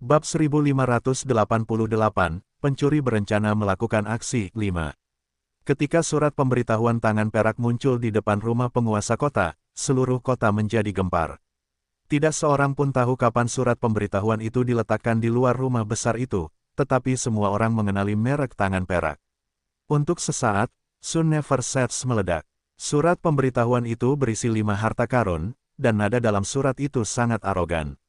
Bab 1588, Pencuri berencana melakukan aksi 5. Ketika surat pemberitahuan tangan perak muncul di depan rumah penguasa kota, seluruh kota menjadi gempar. Tidak seorang pun tahu kapan surat pemberitahuan itu diletakkan di luar rumah besar itu, tetapi semua orang mengenali merek tangan perak. Untuk sesaat, Sun Never Sets meledak. Surat pemberitahuan itu berisi 5 harta karun, dan nada dalam surat itu sangat arogan.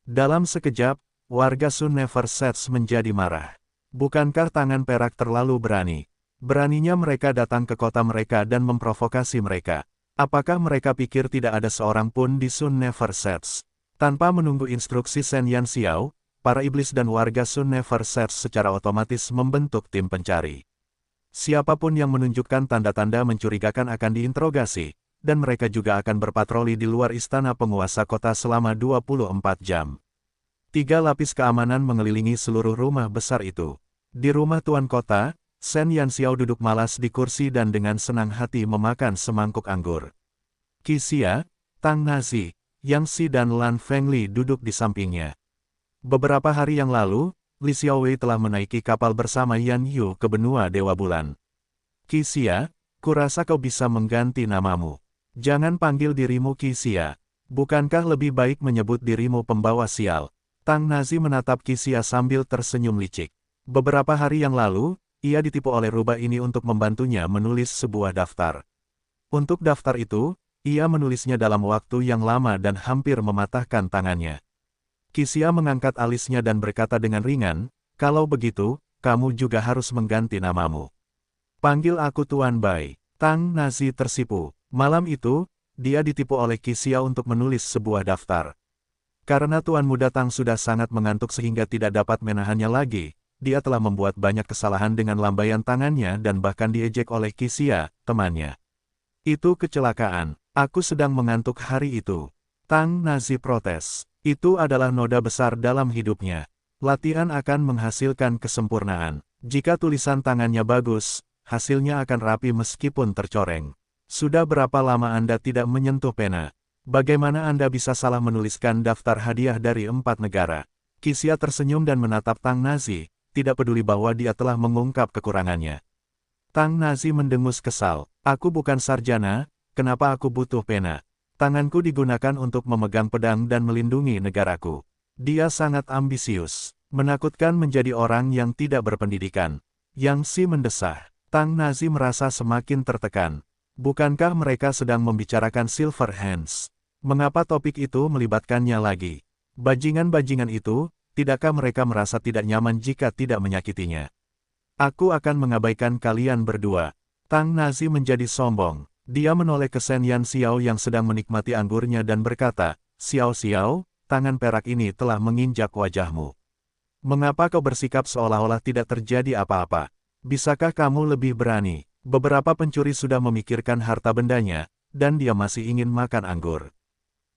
Dalam sekejap, warga Sun Never Sets menjadi marah. Bukankah tangan perak terlalu berani? Beraninya mereka datang ke kota mereka dan memprovokasi mereka. Apakah mereka pikir tidak ada seorang pun di Sun Never Sets? Tanpa menunggu instruksi Shen Yanxiao, para iblis dan warga Sun Never Sets secara otomatis membentuk tim pencari. Siapapun yang menunjukkan tanda-tanda mencurigakan akan diinterogasi, dan mereka juga akan berpatroli di luar istana penguasa kota selama 24 jam. 3 lapis keamanan mengelilingi seluruh rumah besar itu. Di rumah tuan kota, Shen Yanxiao duduk malas di kursi dan dengan senang hati memakan semangkuk anggur. Qi Xia, Tang Nazi, Yang Xi dan Lan Fengli duduk di sampingnya. Beberapa hari yang lalu, Li Xiaowei telah menaiki kapal bersama Yan Yu ke benua Dewa Bulan. Qi Xia, kurasa kau bisa mengganti namamu. Jangan panggil dirimu Qi Xia. Bukankah lebih baik menyebut dirimu pembawa sial? Tang Nazi menatap Qi Xia sambil tersenyum licik. Beberapa hari yang lalu, ia ditipu oleh rubah ini untuk membantunya menulis sebuah daftar. Untuk daftar itu, ia menulisnya dalam waktu yang lama dan hampir mematahkan tangannya. Qi Xia mengangkat alisnya dan berkata dengan ringan, "Kalau begitu, kamu juga harus mengganti namamu. Panggil aku Tuan Bai." Tang Nazi tersipu. Malam itu, dia ditipu oleh Qi Xia untuk menulis sebuah daftar. Karena Tuan Muda Tang sudah sangat mengantuk sehingga tidak dapat menahannya lagi, dia telah membuat banyak kesalahan dengan lambaian tangannya dan bahkan diejek oleh Qi Xia, temannya. "Itu kecelakaan. Aku sedang mengantuk hari itu." Tang Nazi protes. Itu adalah noda besar dalam hidupnya. Latihan akan menghasilkan kesempurnaan. Jika tulisan tangannya bagus, hasilnya akan rapi meskipun tercoreng. Sudah berapa lama Anda tidak menyentuh pena? Bagaimana Anda bisa salah menuliskan daftar hadiah dari 4 negara? Qi Xia tersenyum dan menatap Tang Nazi, tidak peduli bahwa dia telah mengungkap kekurangannya. Tang Nazi mendengus kesal. "Aku bukan sarjana, kenapa aku butuh pena? Tanganku digunakan untuk memegang pedang dan melindungi negaraku." Dia sangat ambisius, menakutkan menjadi orang yang tidak berpendidikan. Yang Xi mendesah. Tang Nazi merasa semakin tertekan. Bukankah mereka sedang membicarakan Silver Hands? Mengapa topik itu melibatkannya lagi? Bajingan-bajingan itu, tidakkah mereka merasa tidak nyaman jika tidak menyakitinya? "Aku akan mengabaikan kalian berdua." Tang Nazi menjadi sombong. Dia menoleh ke Shen Yanxiao yang sedang menikmati anggurnya dan berkata, "Xiao Xiao, tangan perak ini telah menginjak wajahmu. Mengapa kau bersikap seolah-olah tidak terjadi apa-apa? Bisakah kamu lebih berani?" Beberapa pencuri sudah memikirkan harta bendanya, dan dia masih ingin makan anggur.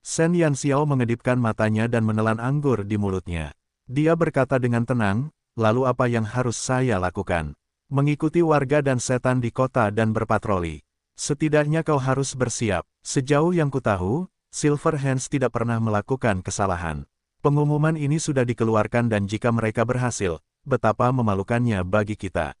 Shen Yanxiao mengedipkan matanya dan menelan anggur di mulutnya. Dia berkata dengan tenang, "Lalu apa yang harus saya lakukan? Mengikuti warga dan setan di kota dan berpatroli. Setidaknya kau harus bersiap. Sejauh yang kutahu, Silver Hands tidak pernah melakukan kesalahan. Pengumuman ini sudah dikeluarkan dan jika mereka berhasil, betapa memalukannya bagi kita,"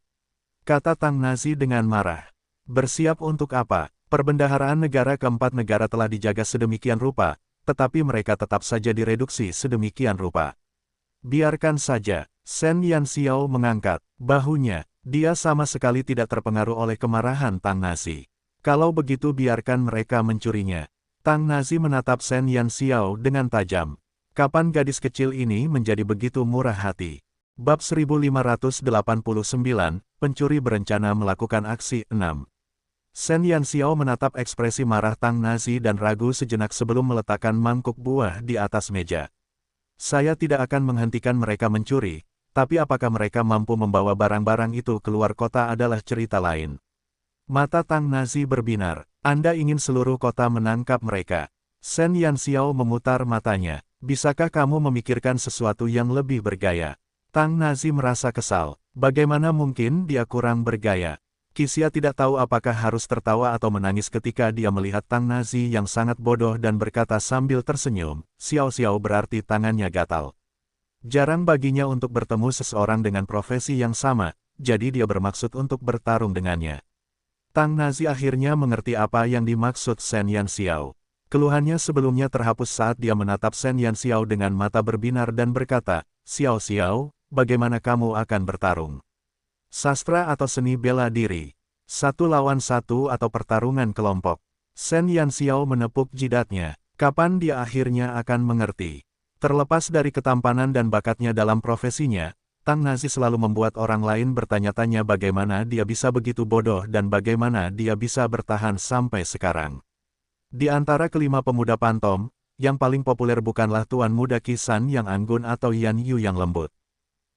kata Tang Nazi dengan marah. "Bersiap untuk apa? Perbendaharaan negara keempat negara telah dijaga sedemikian rupa, tetapi mereka tetap saja direduksi sedemikian rupa." "Biarkan saja." Shen Yanxiao mengangkat bahunya. Dia sama sekali tidak terpengaruh oleh kemarahan Tang Nazi. "Kalau begitu biarkan mereka mencurinya." Tang Nazi menatap Shen Yanxiao dengan tajam. Kapan gadis kecil ini menjadi begitu murah hati? Bab 1589, Pencuri berencana melakukan aksi 6. Shen Yanxiao menatap ekspresi marah Tang Nazi dan ragu sejenak sebelum meletakkan mangkuk buah di atas meja. "Saya tidak akan menghentikan mereka mencuri, tapi apakah mereka mampu membawa barang-barang itu keluar kota adalah cerita lain." Mata Tang Nazi berbinar. "Anda ingin seluruh kota menangkap mereka?" Shen Yanxiao memutar matanya. "Bisakah kamu memikirkan sesuatu yang lebih bergaya?" Tang Nazi merasa kesal. Bagaimana mungkin dia kurang bergaya? Qi Xia tidak tahu apakah harus tertawa atau menangis ketika dia melihat Tang Nazi yang sangat bodoh dan berkata sambil tersenyum, "Xiao Xiao berarti tangannya gatal." Jarang baginya untuk bertemu seseorang dengan profesi yang sama, jadi dia bermaksud untuk bertarung dengannya. Tang Nazi akhirnya mengerti apa yang dimaksud Shen Yanxiao. Keluhannya sebelumnya terhapus saat dia menatap Shen Yanxiao dengan mata berbinar dan berkata, "Xiao Xiao, bagaimana kamu akan bertarung? Sastra atau seni bela diri? 1 lawan 1 atau pertarungan kelompok?" Shen Yanxiao menepuk jidatnya. Kapan dia akhirnya akan mengerti? Terlepas dari ketampanan dan bakatnya dalam profesinya, Tang Nazi selalu membuat orang lain bertanya-tanya bagaimana dia bisa begitu bodoh dan bagaimana dia bisa bertahan sampai sekarang. Di antara kelima pemuda pantom, yang paling populer bukanlah Tuan Muda Kisan yang anggun atau Yan Yu yang lembut.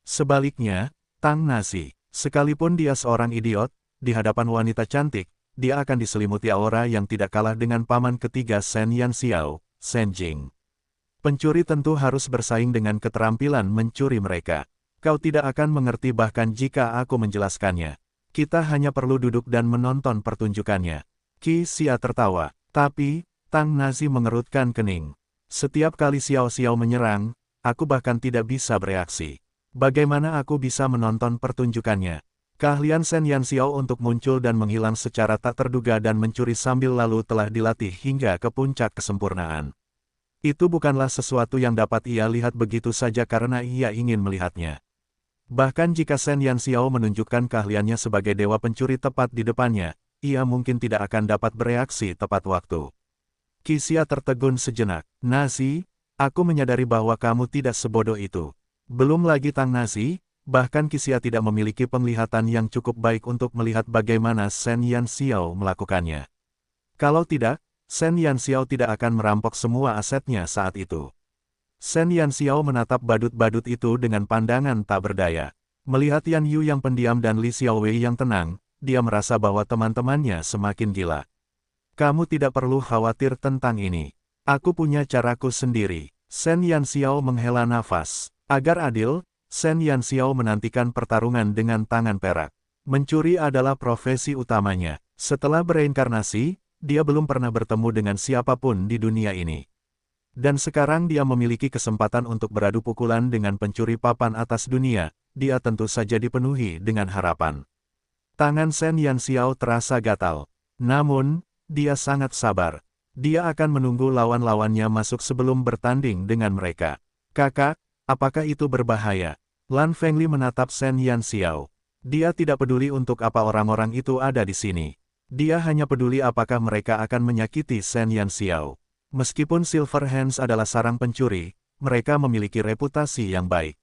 Sebaliknya, Tang Nazi, sekalipun dia seorang idiot, di hadapan wanita cantik, dia akan diselimuti aura yang tidak kalah dengan paman ketiga Shen Yanxiao, Shen Jing. Pencuri tentu harus bersaing dengan keterampilan mencuri mereka. Kau tidak akan mengerti bahkan jika aku menjelaskannya. Kita hanya perlu duduk dan menonton pertunjukannya. Qi Xia tertawa, tapi, Tang Nazi mengerutkan kening. Setiap kali Xiao Xiao menyerang, aku bahkan tidak bisa bereaksi. Bagaimana aku bisa menonton pertunjukannya? Keahlian Shen Yanxiao untuk muncul dan menghilang secara tak terduga dan mencuri sambil lalu telah dilatih hingga ke puncak kesempurnaan. Itu bukanlah sesuatu yang dapat ia lihat begitu saja karena ia ingin melihatnya. Bahkan jika Shen Yanxiao menunjukkan keahliannya sebagai dewa pencuri tepat di depannya, ia mungkin tidak akan dapat bereaksi tepat waktu. Qi Xia tertegun sejenak. "Nazi, aku menyadari bahwa kamu tidak sebodoh itu. Belum lagi Tang Nazi, bahkan Qi Xia tidak memiliki penglihatan yang cukup baik untuk melihat bagaimana Shen Yanxiao melakukannya. Kalau tidak, Shen Yanxiao tidak akan merampok semua asetnya saat itu." Shen Yanxiao menatap badut-badut itu dengan pandangan tak berdaya. Melihat Yan Yu yang pendiam dan Li Xiaowei yang tenang, dia merasa bahwa teman-temannya semakin gila. "Kamu tidak perlu khawatir tentang ini. Aku punya caraku sendiri." Shen Yanxiao menghela nafas. Agar adil, Shen Yanxiao menantikan pertarungan dengan tangan perak. Mencuri adalah profesi utamanya. Setelah bereinkarnasi, dia belum pernah bertemu dengan siapapun di dunia ini. Dan sekarang dia memiliki kesempatan untuk beradu pukulan dengan pencuri papan atas dunia, dia tentu saja dipenuhi dengan harapan. Tangan Shen Yanxiao terasa gatal. Namun, dia sangat sabar. Dia akan menunggu lawan-lawannya masuk sebelum bertanding dengan mereka. "Kakak, apakah itu berbahaya?" Lan Fengli menatap Shen Yanxiao. Dia tidak peduli untuk apa orang-orang itu ada di sini. Dia hanya peduli apakah mereka akan menyakiti Shen Yanxiao. Meskipun Silver Hands adalah sarang pencuri, mereka memiliki reputasi yang baik.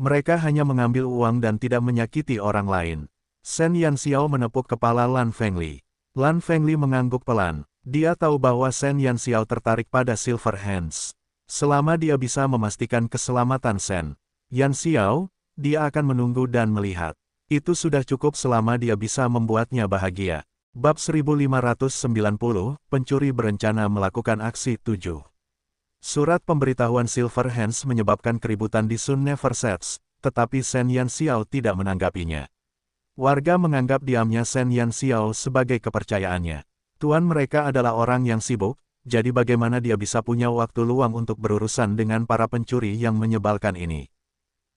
Mereka hanya mengambil uang dan tidak menyakiti orang lain. Shen Yanxiao menepuk kepala Lan Fengli. Lan Fengli mengangguk pelan. Dia tahu bahwa Shen Yanxiao tertarik pada Silver Hands. Selama dia bisa memastikan keselamatan Shen Yanxiao, dia akan menunggu dan melihat. Itu sudah cukup selama dia bisa membuatnya bahagia. Bab 1590, Pencuri berencana melakukan aksi 7. Surat pemberitahuan Silver Hands menyebabkan keributan di Sun Never Sets, tetapi Shen Yanxiao tidak menanggapinya. Warga menganggap diamnya Shen Yanxiao sebagai kepercayaannya. Tuan mereka adalah orang yang sibuk, jadi bagaimana dia bisa punya waktu luang untuk berurusan dengan para pencuri yang menyebalkan ini.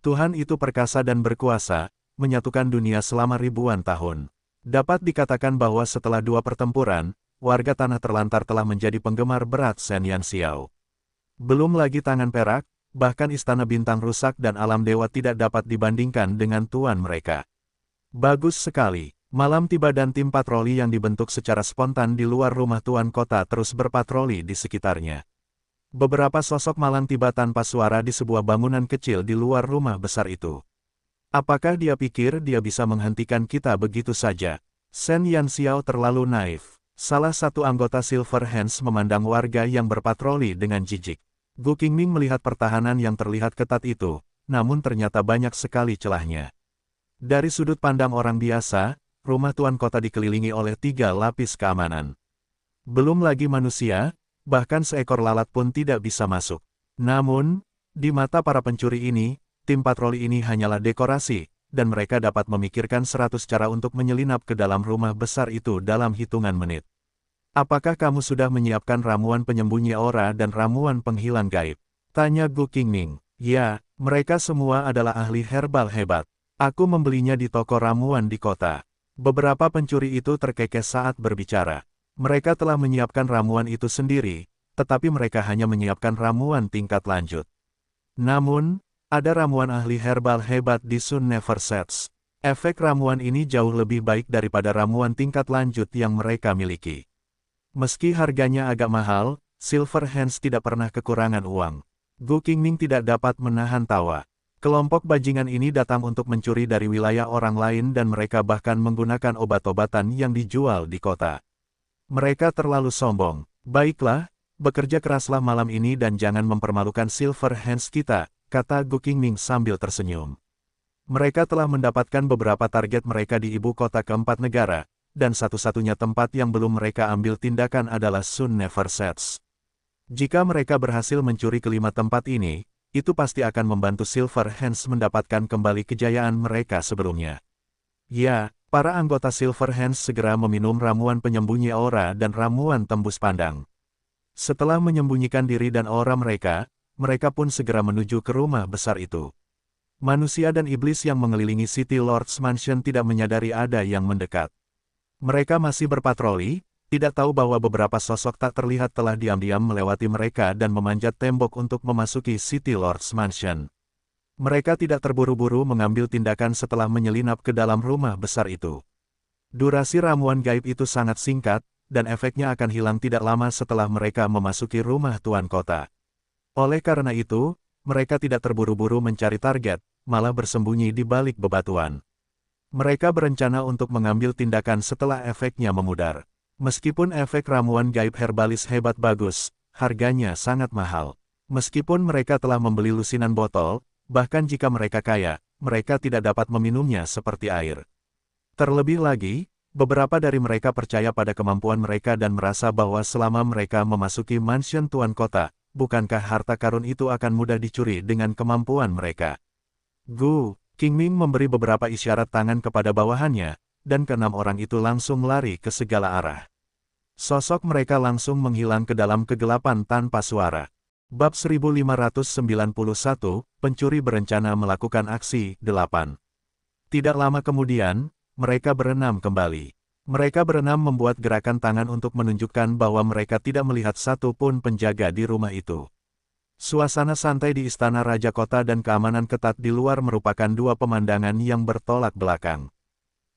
Tuhan itu perkasa dan berkuasa, menyatukan dunia selama ribuan tahun. Dapat dikatakan bahwa setelah 2 pertempuran, warga Tanah Terlantar telah menjadi penggemar berat Shen Yanxiao. Belum lagi tangan perak, bahkan Istana Bintang rusak dan alam dewa tidak dapat dibandingkan dengan tuan mereka. Bagus sekali. Malam tiba dan tim patroli yang dibentuk secara spontan di luar rumah tuan kota terus berpatroli di sekitarnya. Beberapa sosok malang tiba tanpa suara di sebuah bangunan kecil di luar rumah besar itu. Apakah dia pikir dia bisa menghentikan kita begitu saja? Shen Yanxiao terlalu naif. Salah satu anggota Silver Hands memandang warga yang berpatroli dengan jijik. Gu Qingming melihat pertahanan yang terlihat ketat itu, namun ternyata banyak sekali celahnya. Dari sudut pandang orang biasa, rumah tuan kota dikelilingi oleh 3 lapis keamanan. Belum lagi manusia, bahkan seekor lalat pun tidak bisa masuk. Namun, di mata para pencuri ini, tim patroli ini hanyalah dekorasi, dan mereka dapat memikirkan 100 cara untuk menyelinap ke dalam rumah besar itu dalam hitungan menit. "Apakah kamu sudah menyiapkan ramuan penyembunyi aura dan ramuan penghilang gaib?" tanya Gu Qingming. "Ya, Mereka semua adalah ahli herbal hebat. Aku membelinya di toko ramuan di kota. Beberapa pencuri itu terkekeh saat berbicara. Mereka telah menyiapkan ramuan itu sendiri, tetapi mereka hanya menyiapkan ramuan tingkat lanjut. Namun, ada ramuan ahli herbal hebat di Sun Never Sets. Efek ramuan ini jauh lebih baik daripada ramuan tingkat lanjut yang mereka miliki. Meski harganya agak mahal, Silver Hands tidak pernah kekurangan uang. Gu Qingming tidak dapat menahan tawa. Kelompok bajingan ini datang untuk mencuri dari wilayah orang lain dan mereka bahkan menggunakan obat-obatan yang dijual di kota. Mereka terlalu sombong. Baiklah, bekerja keraslah malam ini dan jangan mempermalukan Silver Hands kita, kata Gu Qingming sambil tersenyum. Mereka telah mendapatkan beberapa target mereka di ibu kota keempat negara, dan satu-satunya tempat yang belum mereka ambil tindakan adalah Sun Never Sets. Jika mereka berhasil mencuri kelima tempat ini, itu pasti akan membantu Silver Hands mendapatkan kembali kejayaan mereka sebelumnya. Ya, para anggota Silver Hands segera meminum ramuan penyembunyi aura dan ramuan tembus pandang. Setelah menyembunyikan diri dan aura mereka, mereka pun segera menuju ke rumah besar itu. Manusia dan iblis yang mengelilingi City Lord's Mansion tidak menyadari ada yang mendekat. Mereka masih berpatroli, tidak tahu bahwa beberapa sosok tak terlihat telah diam-diam melewati mereka dan memanjat tembok untuk memasuki City Lord's Mansion. Mereka tidak terburu-buru mengambil tindakan setelah menyelinap ke dalam rumah besar itu. Durasi ramuan gaib itu sangat singkat, dan efeknya akan hilang tidak lama setelah mereka memasuki rumah tuan kota. Oleh karena itu, mereka tidak terburu-buru mencari target, malah bersembunyi di balik bebatuan. Mereka berencana untuk mengambil tindakan setelah efeknya memudar. Meskipun efek ramuan gaib herbalis hebat bagus, harganya sangat mahal. Meskipun mereka telah membeli lusinan botol, bahkan jika mereka kaya, mereka tidak dapat meminumnya seperti air. Terlebih lagi, beberapa dari mereka percaya pada kemampuan mereka dan merasa bahwa selama mereka memasuki mansion tuan kota, bukankah harta karun itu akan mudah dicuri dengan kemampuan mereka. Gu Qingming memberi beberapa isyarat tangan kepada bawahannya, dan keenam orang itu langsung lari ke segala arah. Sosok mereka langsung menghilang ke dalam kegelapan tanpa suara. Bab 1591, pencuri berencana melakukan aksi 8. Tidak lama kemudian, mereka berenam kembali. Mereka berenam membuat gerakan tangan untuk menunjukkan bahwa mereka tidak melihat satu pun penjaga di rumah itu. Suasana santai di istana Raja Kota dan keamanan ketat di luar merupakan dua pemandangan yang bertolak belakang.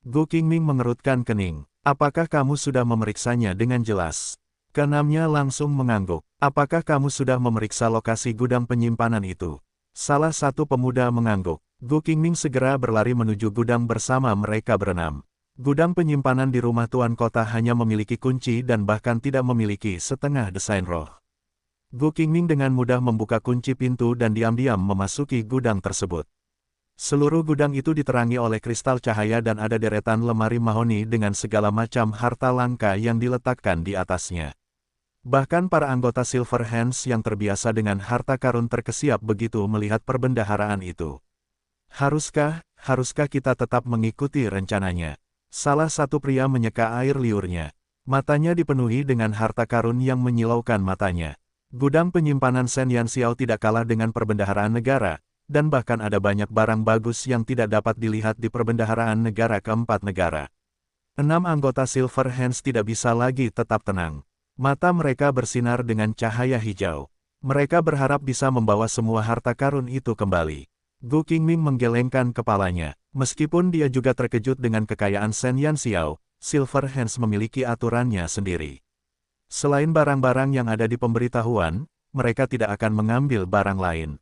Gu Qingming mengerutkan kening. Apakah kamu sudah memeriksanya dengan jelas? Keenamnya langsung mengangguk. Apakah kamu sudah memeriksa lokasi gudang penyimpanan itu? Salah satu pemuda mengangguk. Gu Qingming segera berlari menuju gudang bersama mereka berenam. Gudang penyimpanan di rumah tuan kota hanya memiliki kunci dan bahkan tidak memiliki setengah desain roh. Gu Qingming dengan mudah membuka kunci pintu dan diam-diam memasuki gudang tersebut. Seluruh gudang itu diterangi oleh kristal cahaya dan ada deretan lemari mahoni dengan segala macam harta langka yang diletakkan di atasnya. Bahkan para anggota Silver Hands yang terbiasa dengan harta karun terkesiap begitu melihat perbendaharaan itu. Haruskah kita tetap mengikuti rencananya? Salah satu pria menyeka air liurnya. Matanya dipenuhi dengan harta karun yang menyilaukan matanya. Gudang penyimpanan Shen Yanxiao tidak kalah dengan perbendaharaan negara, dan bahkan ada banyak barang bagus yang tidak dapat dilihat di perbendaharaan negara keempat negara. 6 anggota Silver Hands tidak bisa lagi tetap tenang. Mata mereka bersinar dengan cahaya hijau. Mereka berharap bisa membawa semua harta karun itu kembali. Gu Qingming menggelengkan kepalanya. Meskipun dia juga terkejut dengan kekayaan Shen Yanxiao, Silver Hands memiliki aturannya sendiri. Selain barang-barang yang ada di pemberitahuan, mereka tidak akan mengambil barang lain.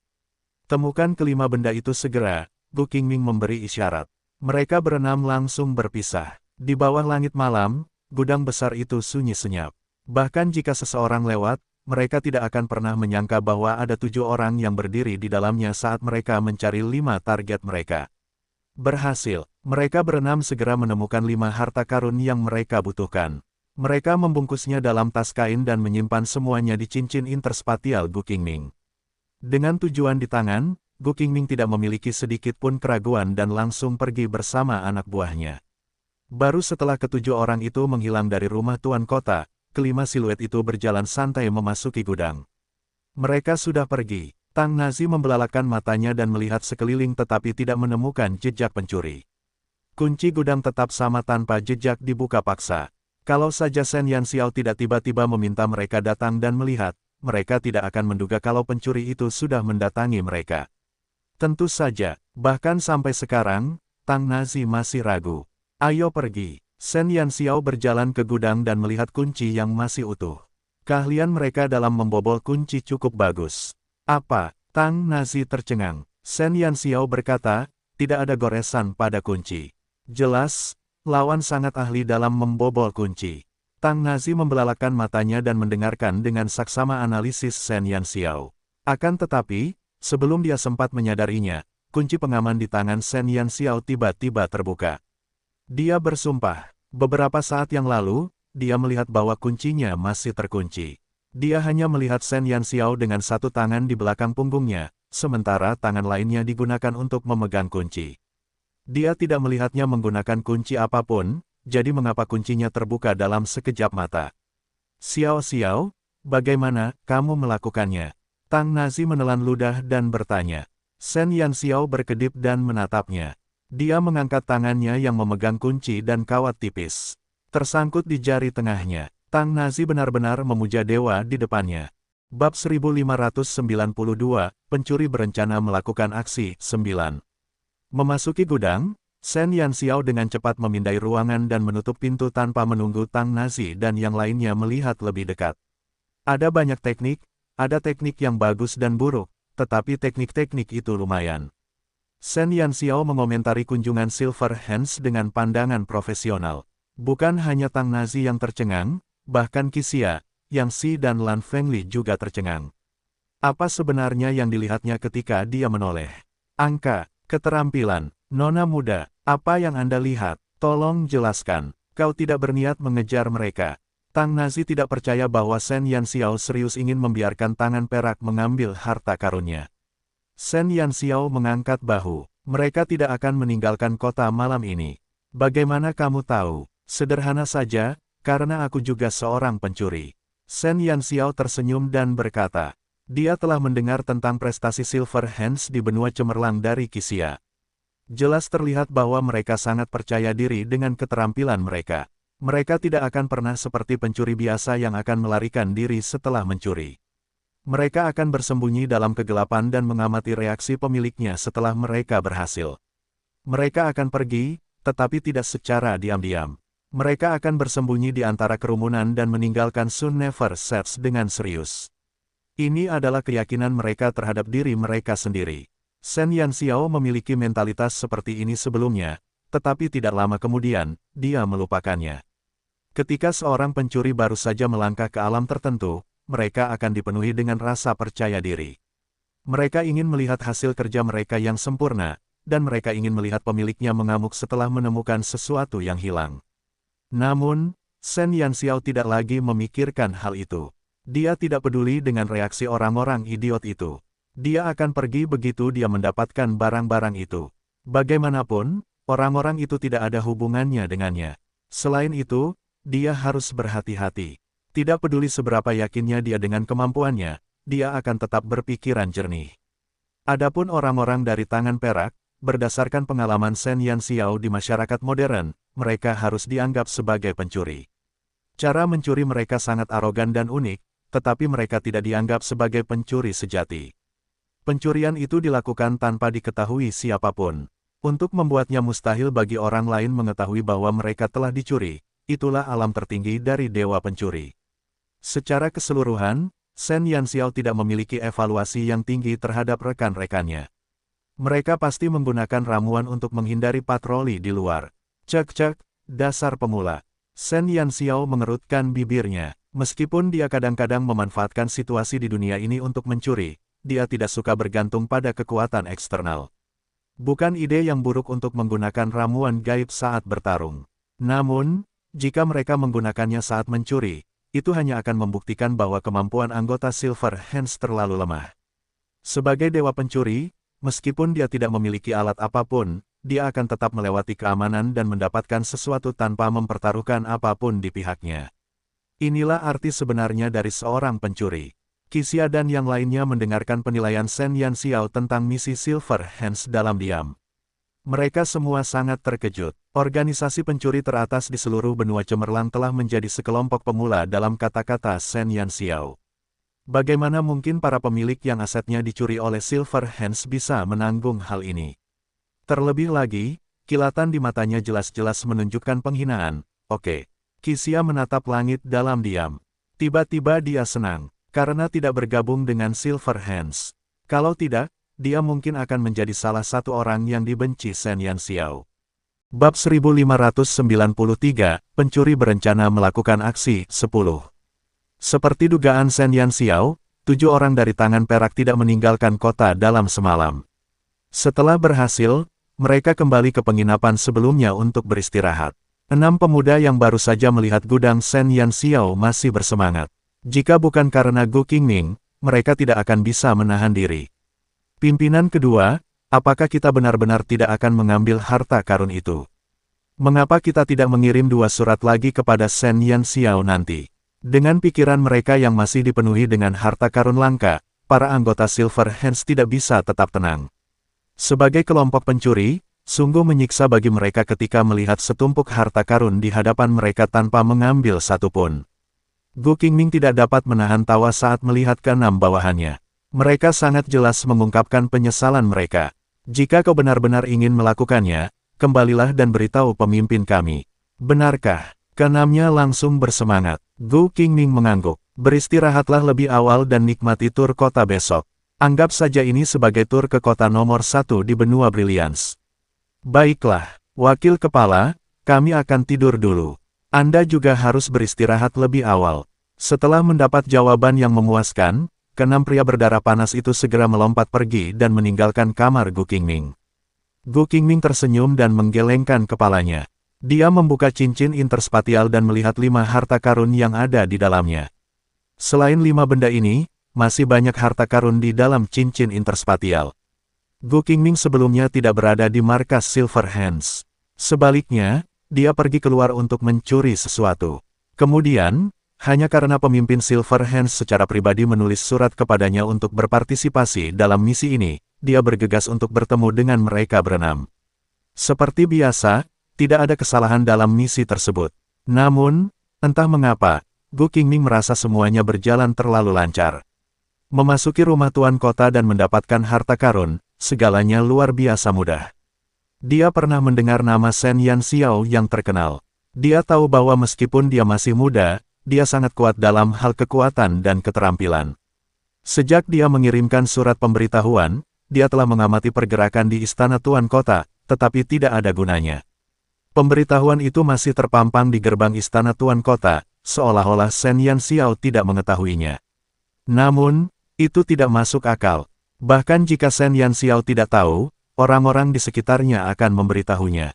Temukan kelima benda itu segera, Gu Qingming memberi isyarat. Mereka berenam langsung berpisah. Di bawah langit malam, gudang besar itu sunyi senyap. Bahkan jika seseorang lewat, mereka tidak akan pernah menyangka bahwa ada 7 orang yang berdiri di dalamnya saat mereka mencari 5 target mereka. Berhasil, mereka berenam segera menemukan 5 harta karun yang mereka butuhkan. Mereka membungkusnya dalam tas kain dan menyimpan semuanya di cincin interspatial Gu Qingming. Dengan tujuan di tangan, Gu Qingming tidak memiliki sedikit pun keraguan dan langsung pergi bersama anak buahnya. Baru setelah ke-7 orang itu menghilang dari rumah tuan kota, kelima siluet itu berjalan santai memasuki gudang. Mereka sudah pergi. Tang Nazi membelalakan matanya dan melihat sekeliling tetapi tidak menemukan jejak pencuri. Kunci gudang tetap sama tanpa jejak dibuka paksa. Kalau saja Shen Yanxiao tidak tiba-tiba meminta mereka datang dan melihat, mereka tidak akan menduga kalau pencuri itu sudah mendatangi mereka. Tentu saja, bahkan sampai sekarang, Tang Nazi masih ragu. Ayo pergi. Shen Yanxiao berjalan ke gudang dan melihat kunci yang masih utuh. Keahlian mereka dalam membobol kunci cukup bagus. Apa? Tang Nazi tercengang. Shen Yanxiao berkata, tidak ada goresan pada kunci. Jelas, lawan sangat ahli dalam membobol kunci. Tang Nazi membelalakan matanya dan mendengarkan dengan saksama analisis Shen Yanxiao. Akan tetapi, sebelum dia sempat menyadarinya, kunci pengaman di tangan Shen Yanxiao tiba-tiba terbuka. Dia bersumpah, beberapa saat yang lalu, dia melihat bahwa kuncinya masih terkunci. Dia hanya melihat Shen Yanxiao dengan satu tangan di belakang punggungnya, sementara tangan lainnya digunakan untuk memegang kunci. Dia tidak melihatnya menggunakan kunci apapun, jadi mengapa kuncinya terbuka dalam sekejap mata? Xiao Xiao, bagaimana kamu melakukannya? Tang Nazi menelan ludah dan bertanya. Shen Yanxiao berkedip dan menatapnya. Dia mengangkat tangannya yang memegang kunci dan kawat tipis. Tersangkut di jari tengahnya. Tang Nazi benar-benar memuja dewa di depannya. Bab 1592, pencuri berencana melakukan aksi 9. Memasuki gudang, Shen Yanxiao dengan cepat memindai ruangan dan menutup pintu tanpa menunggu Tang Nazi dan yang lainnya melihat lebih dekat. Ada banyak teknik, ada teknik yang bagus dan buruk, tetapi teknik-teknik itu lumayan. Shen Yanxiao mengomentari kunjungan Silver Hands dengan pandangan profesional. Bukan hanya Tang Nazi yang tercengang, bahkan Qixia, Yang Xi dan Lan Fengli juga tercengang. Apa sebenarnya yang dilihatnya ketika dia menoleh? Angka, keterampilan, nona muda, apa yang Anda lihat? Tolong jelaskan. Kau tidak berniat mengejar mereka. Tang Nazi tidak percaya bahwa Shen Yanxiao serius ingin membiarkan tangan perak mengambil harta karunnya. Shen Yanxiao mengangkat bahu. Mereka tidak akan meninggalkan kota malam ini. Bagaimana kamu tahu? Sederhana saja, karena aku juga seorang pencuri. Shen Yanxiao tersenyum dan berkata, dia telah mendengar tentang prestasi Silver Hands di benua cemerlang dari Qixia. Jelas terlihat bahwa mereka sangat percaya diri dengan keterampilan mereka. Mereka tidak akan pernah seperti pencuri biasa yang akan melarikan diri setelah mencuri. Mereka akan bersembunyi dalam kegelapan dan mengamati reaksi pemiliknya setelah mereka berhasil. Mereka akan pergi, tetapi tidak secara diam-diam. Mereka akan bersembunyi di antara kerumunan dan meninggalkan Sun Never Sets dengan serius. Ini adalah keyakinan mereka terhadap diri mereka sendiri. Shen Yanxiao memiliki mentalitas seperti ini sebelumnya, tetapi tidak lama kemudian, dia melupakannya. Ketika seorang pencuri baru saja melangkah ke alam tertentu, mereka akan dipenuhi dengan rasa percaya diri. Mereka ingin melihat hasil kerja mereka yang sempurna, dan mereka ingin melihat pemiliknya mengamuk setelah menemukan sesuatu yang hilang. Namun, Shen Yanxiao tidak lagi memikirkan hal itu. Dia tidak peduli dengan reaksi orang-orang idiot itu. Dia akan pergi begitu dia mendapatkan barang-barang itu. Bagaimanapun, orang-orang itu tidak ada hubungannya dengannya. Selain itu, dia harus berhati-hati. Tidak peduli seberapa yakinnya dia dengan kemampuannya, dia akan tetap berpikiran jernih. Adapun orang-orang dari tangan perak, berdasarkan pengalaman Shen Yanxiao di masyarakat modern, mereka harus dianggap sebagai pencuri. Cara mencuri mereka sangat arogan dan unik, tetapi mereka tidak dianggap sebagai pencuri sejati. Pencurian itu dilakukan tanpa diketahui siapapun. Untuk membuatnya mustahil bagi orang lain mengetahui bahwa mereka telah dicuri, itulah alam tertinggi dari dewa pencuri. Secara keseluruhan, Shen Yanxiao tidak memiliki evaluasi yang tinggi terhadap rekan-rekannya. Mereka pasti menggunakan ramuan untuk menghindari patroli di luar. Cek-cek, dasar pemula. Shen Yanxiao mengerutkan bibirnya. Meskipun dia kadang-kadang memanfaatkan situasi di dunia ini untuk mencuri, dia tidak suka bergantung pada kekuatan eksternal. Bukan ide yang buruk untuk menggunakan ramuan gaib saat bertarung. Namun, jika mereka menggunakannya saat mencuri, itu hanya akan membuktikan bahwa kemampuan anggota Silver Hands terlalu lemah. Sebagai dewa pencuri, meskipun dia tidak memiliki alat apapun, dia akan tetap melewati keamanan dan mendapatkan sesuatu tanpa mempertaruhkan apapun di pihaknya. Inilah arti sebenarnya dari seorang pencuri. Qixia dan yang lainnya mendengarkan penilaian Shen Yanxiao tentang misi Silver Hands dalam diam. Mereka semua sangat terkejut. Organisasi pencuri teratas di seluruh benua cemerlang telah menjadi sekelompok pemula dalam kata-kata Shen Yanxiao. Bagaimana mungkin para pemilik yang asetnya dicuri oleh Silver Hands bisa menanggung hal ini? Terlebih lagi, kilatan di matanya jelas-jelas menunjukkan penghinaan. Oke. Qixia menatap langit dalam diam. Tiba-tiba dia senang, karena tidak bergabung dengan Silver Hands. Kalau tidak, dia mungkin akan menjadi salah satu orang yang dibenci Shen Yanxiao. Bab 1593, Pencuri berencana melakukan aksi, 10. Seperti dugaan Shen Yanxiao, 7 orang dari tangan perak tidak meninggalkan kota dalam semalam. Setelah berhasil, mereka kembali ke penginapan sebelumnya untuk beristirahat. 6 pemuda yang baru saja melihat gudang Shen Yanxiao masih bersemangat. Jika bukan karena Gu Qingming, mereka tidak akan bisa menahan diri. Pimpinan kedua, apakah kita benar-benar tidak akan mengambil harta karun itu? Mengapa kita tidak mengirim 2 surat lagi kepada Shen Yanxiao nanti? Dengan pikiran mereka yang masih dipenuhi dengan harta karun langka, para anggota Silver Hands tidak bisa tetap tenang. Sebagai kelompok pencuri, sungguh menyiksa bagi mereka ketika melihat setumpuk harta karun di hadapan mereka tanpa mengambil satupun. Gu Qingming tidak dapat menahan tawa saat melihat keenam bawahannya. Mereka sangat jelas mengungkapkan penyesalan mereka. Jika kau benar-benar ingin melakukannya, kembalilah dan beritahu pemimpin kami. Benarkah? Keenamnya langsung bersemangat. Gu Qingming mengangguk. Beristirahatlah lebih awal dan nikmati tur kota besok. Anggap saja ini sebagai tur ke kota nomor 1 di benua Brilliance. Baiklah, wakil kepala, kami akan tidur dulu. Anda juga harus beristirahat lebih awal. Setelah mendapat jawaban yang memuaskan, keenam pria berdarah panas itu segera melompat pergi dan meninggalkan kamar Gu Qingming. Gu Qingming tersenyum dan menggelengkan kepalanya. Dia membuka cincin interspatial dan melihat 5 harta karun yang ada di dalamnya. Selain 5 benda ini, masih banyak harta karun di dalam cincin interspatial. Gu Qingming sebelumnya tidak berada di markas Silver Hands. Sebaliknya, dia pergi keluar untuk mencuri sesuatu. Kemudian, hanya karena pemimpin Silver Hands secara pribadi menulis surat kepadanya untuk berpartisipasi dalam misi ini, dia bergegas untuk bertemu dengan mereka berenam. Seperti biasa, tidak ada kesalahan dalam misi tersebut. Namun, entah mengapa, Gu Qingming merasa semuanya berjalan terlalu lancar. Memasuki rumah tuan kota dan mendapatkan harta karun, segalanya luar biasa mudah. Dia pernah mendengar nama Shen Yanxiao yang terkenal. Dia tahu bahwa meskipun dia masih muda, dia sangat kuat dalam hal kekuatan dan keterampilan. Sejak dia mengirimkan surat pemberitahuan, dia telah mengamati pergerakan di istana tuan kota, tetapi tidak ada gunanya. Pemberitahuan itu masih terpampang di gerbang istana tuan kota, seolah-olah Shen Yanxiao tidak mengetahuinya. Namun, itu tidak masuk akal. Bahkan jika Shen Yanxiao tidak tahu, orang-orang di sekitarnya akan memberitahunya.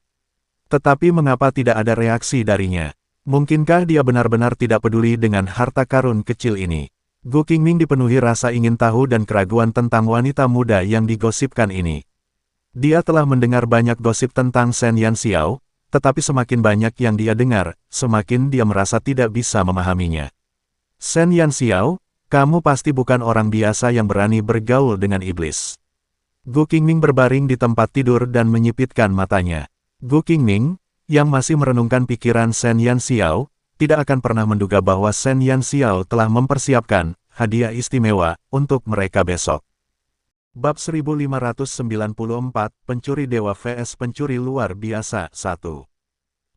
Tetapi mengapa tidak ada reaksi darinya? Mungkinkah dia benar-benar tidak peduli dengan harta karun kecil ini? Gu Qingming dipenuhi rasa ingin tahu dan keraguan tentang wanita muda yang digosipkan ini. Dia telah mendengar banyak gosip tentang Shen Yanxiao, tetapi semakin banyak yang dia dengar, semakin dia merasa tidak bisa memahaminya. Shen Yanxiao, kamu pasti bukan orang biasa yang berani bergaul dengan iblis. Gu Qingming berbaring di tempat tidur dan menyipitkan matanya. Gu Qingming, yang masih merenungkan pikiran Shen Yanxiao, tidak akan pernah menduga bahwa Shen Yanxiao telah mempersiapkan hadiah istimewa untuk mereka besok. Bab 1594, Pencuri Dewa vs Pencuri Luar Biasa 1.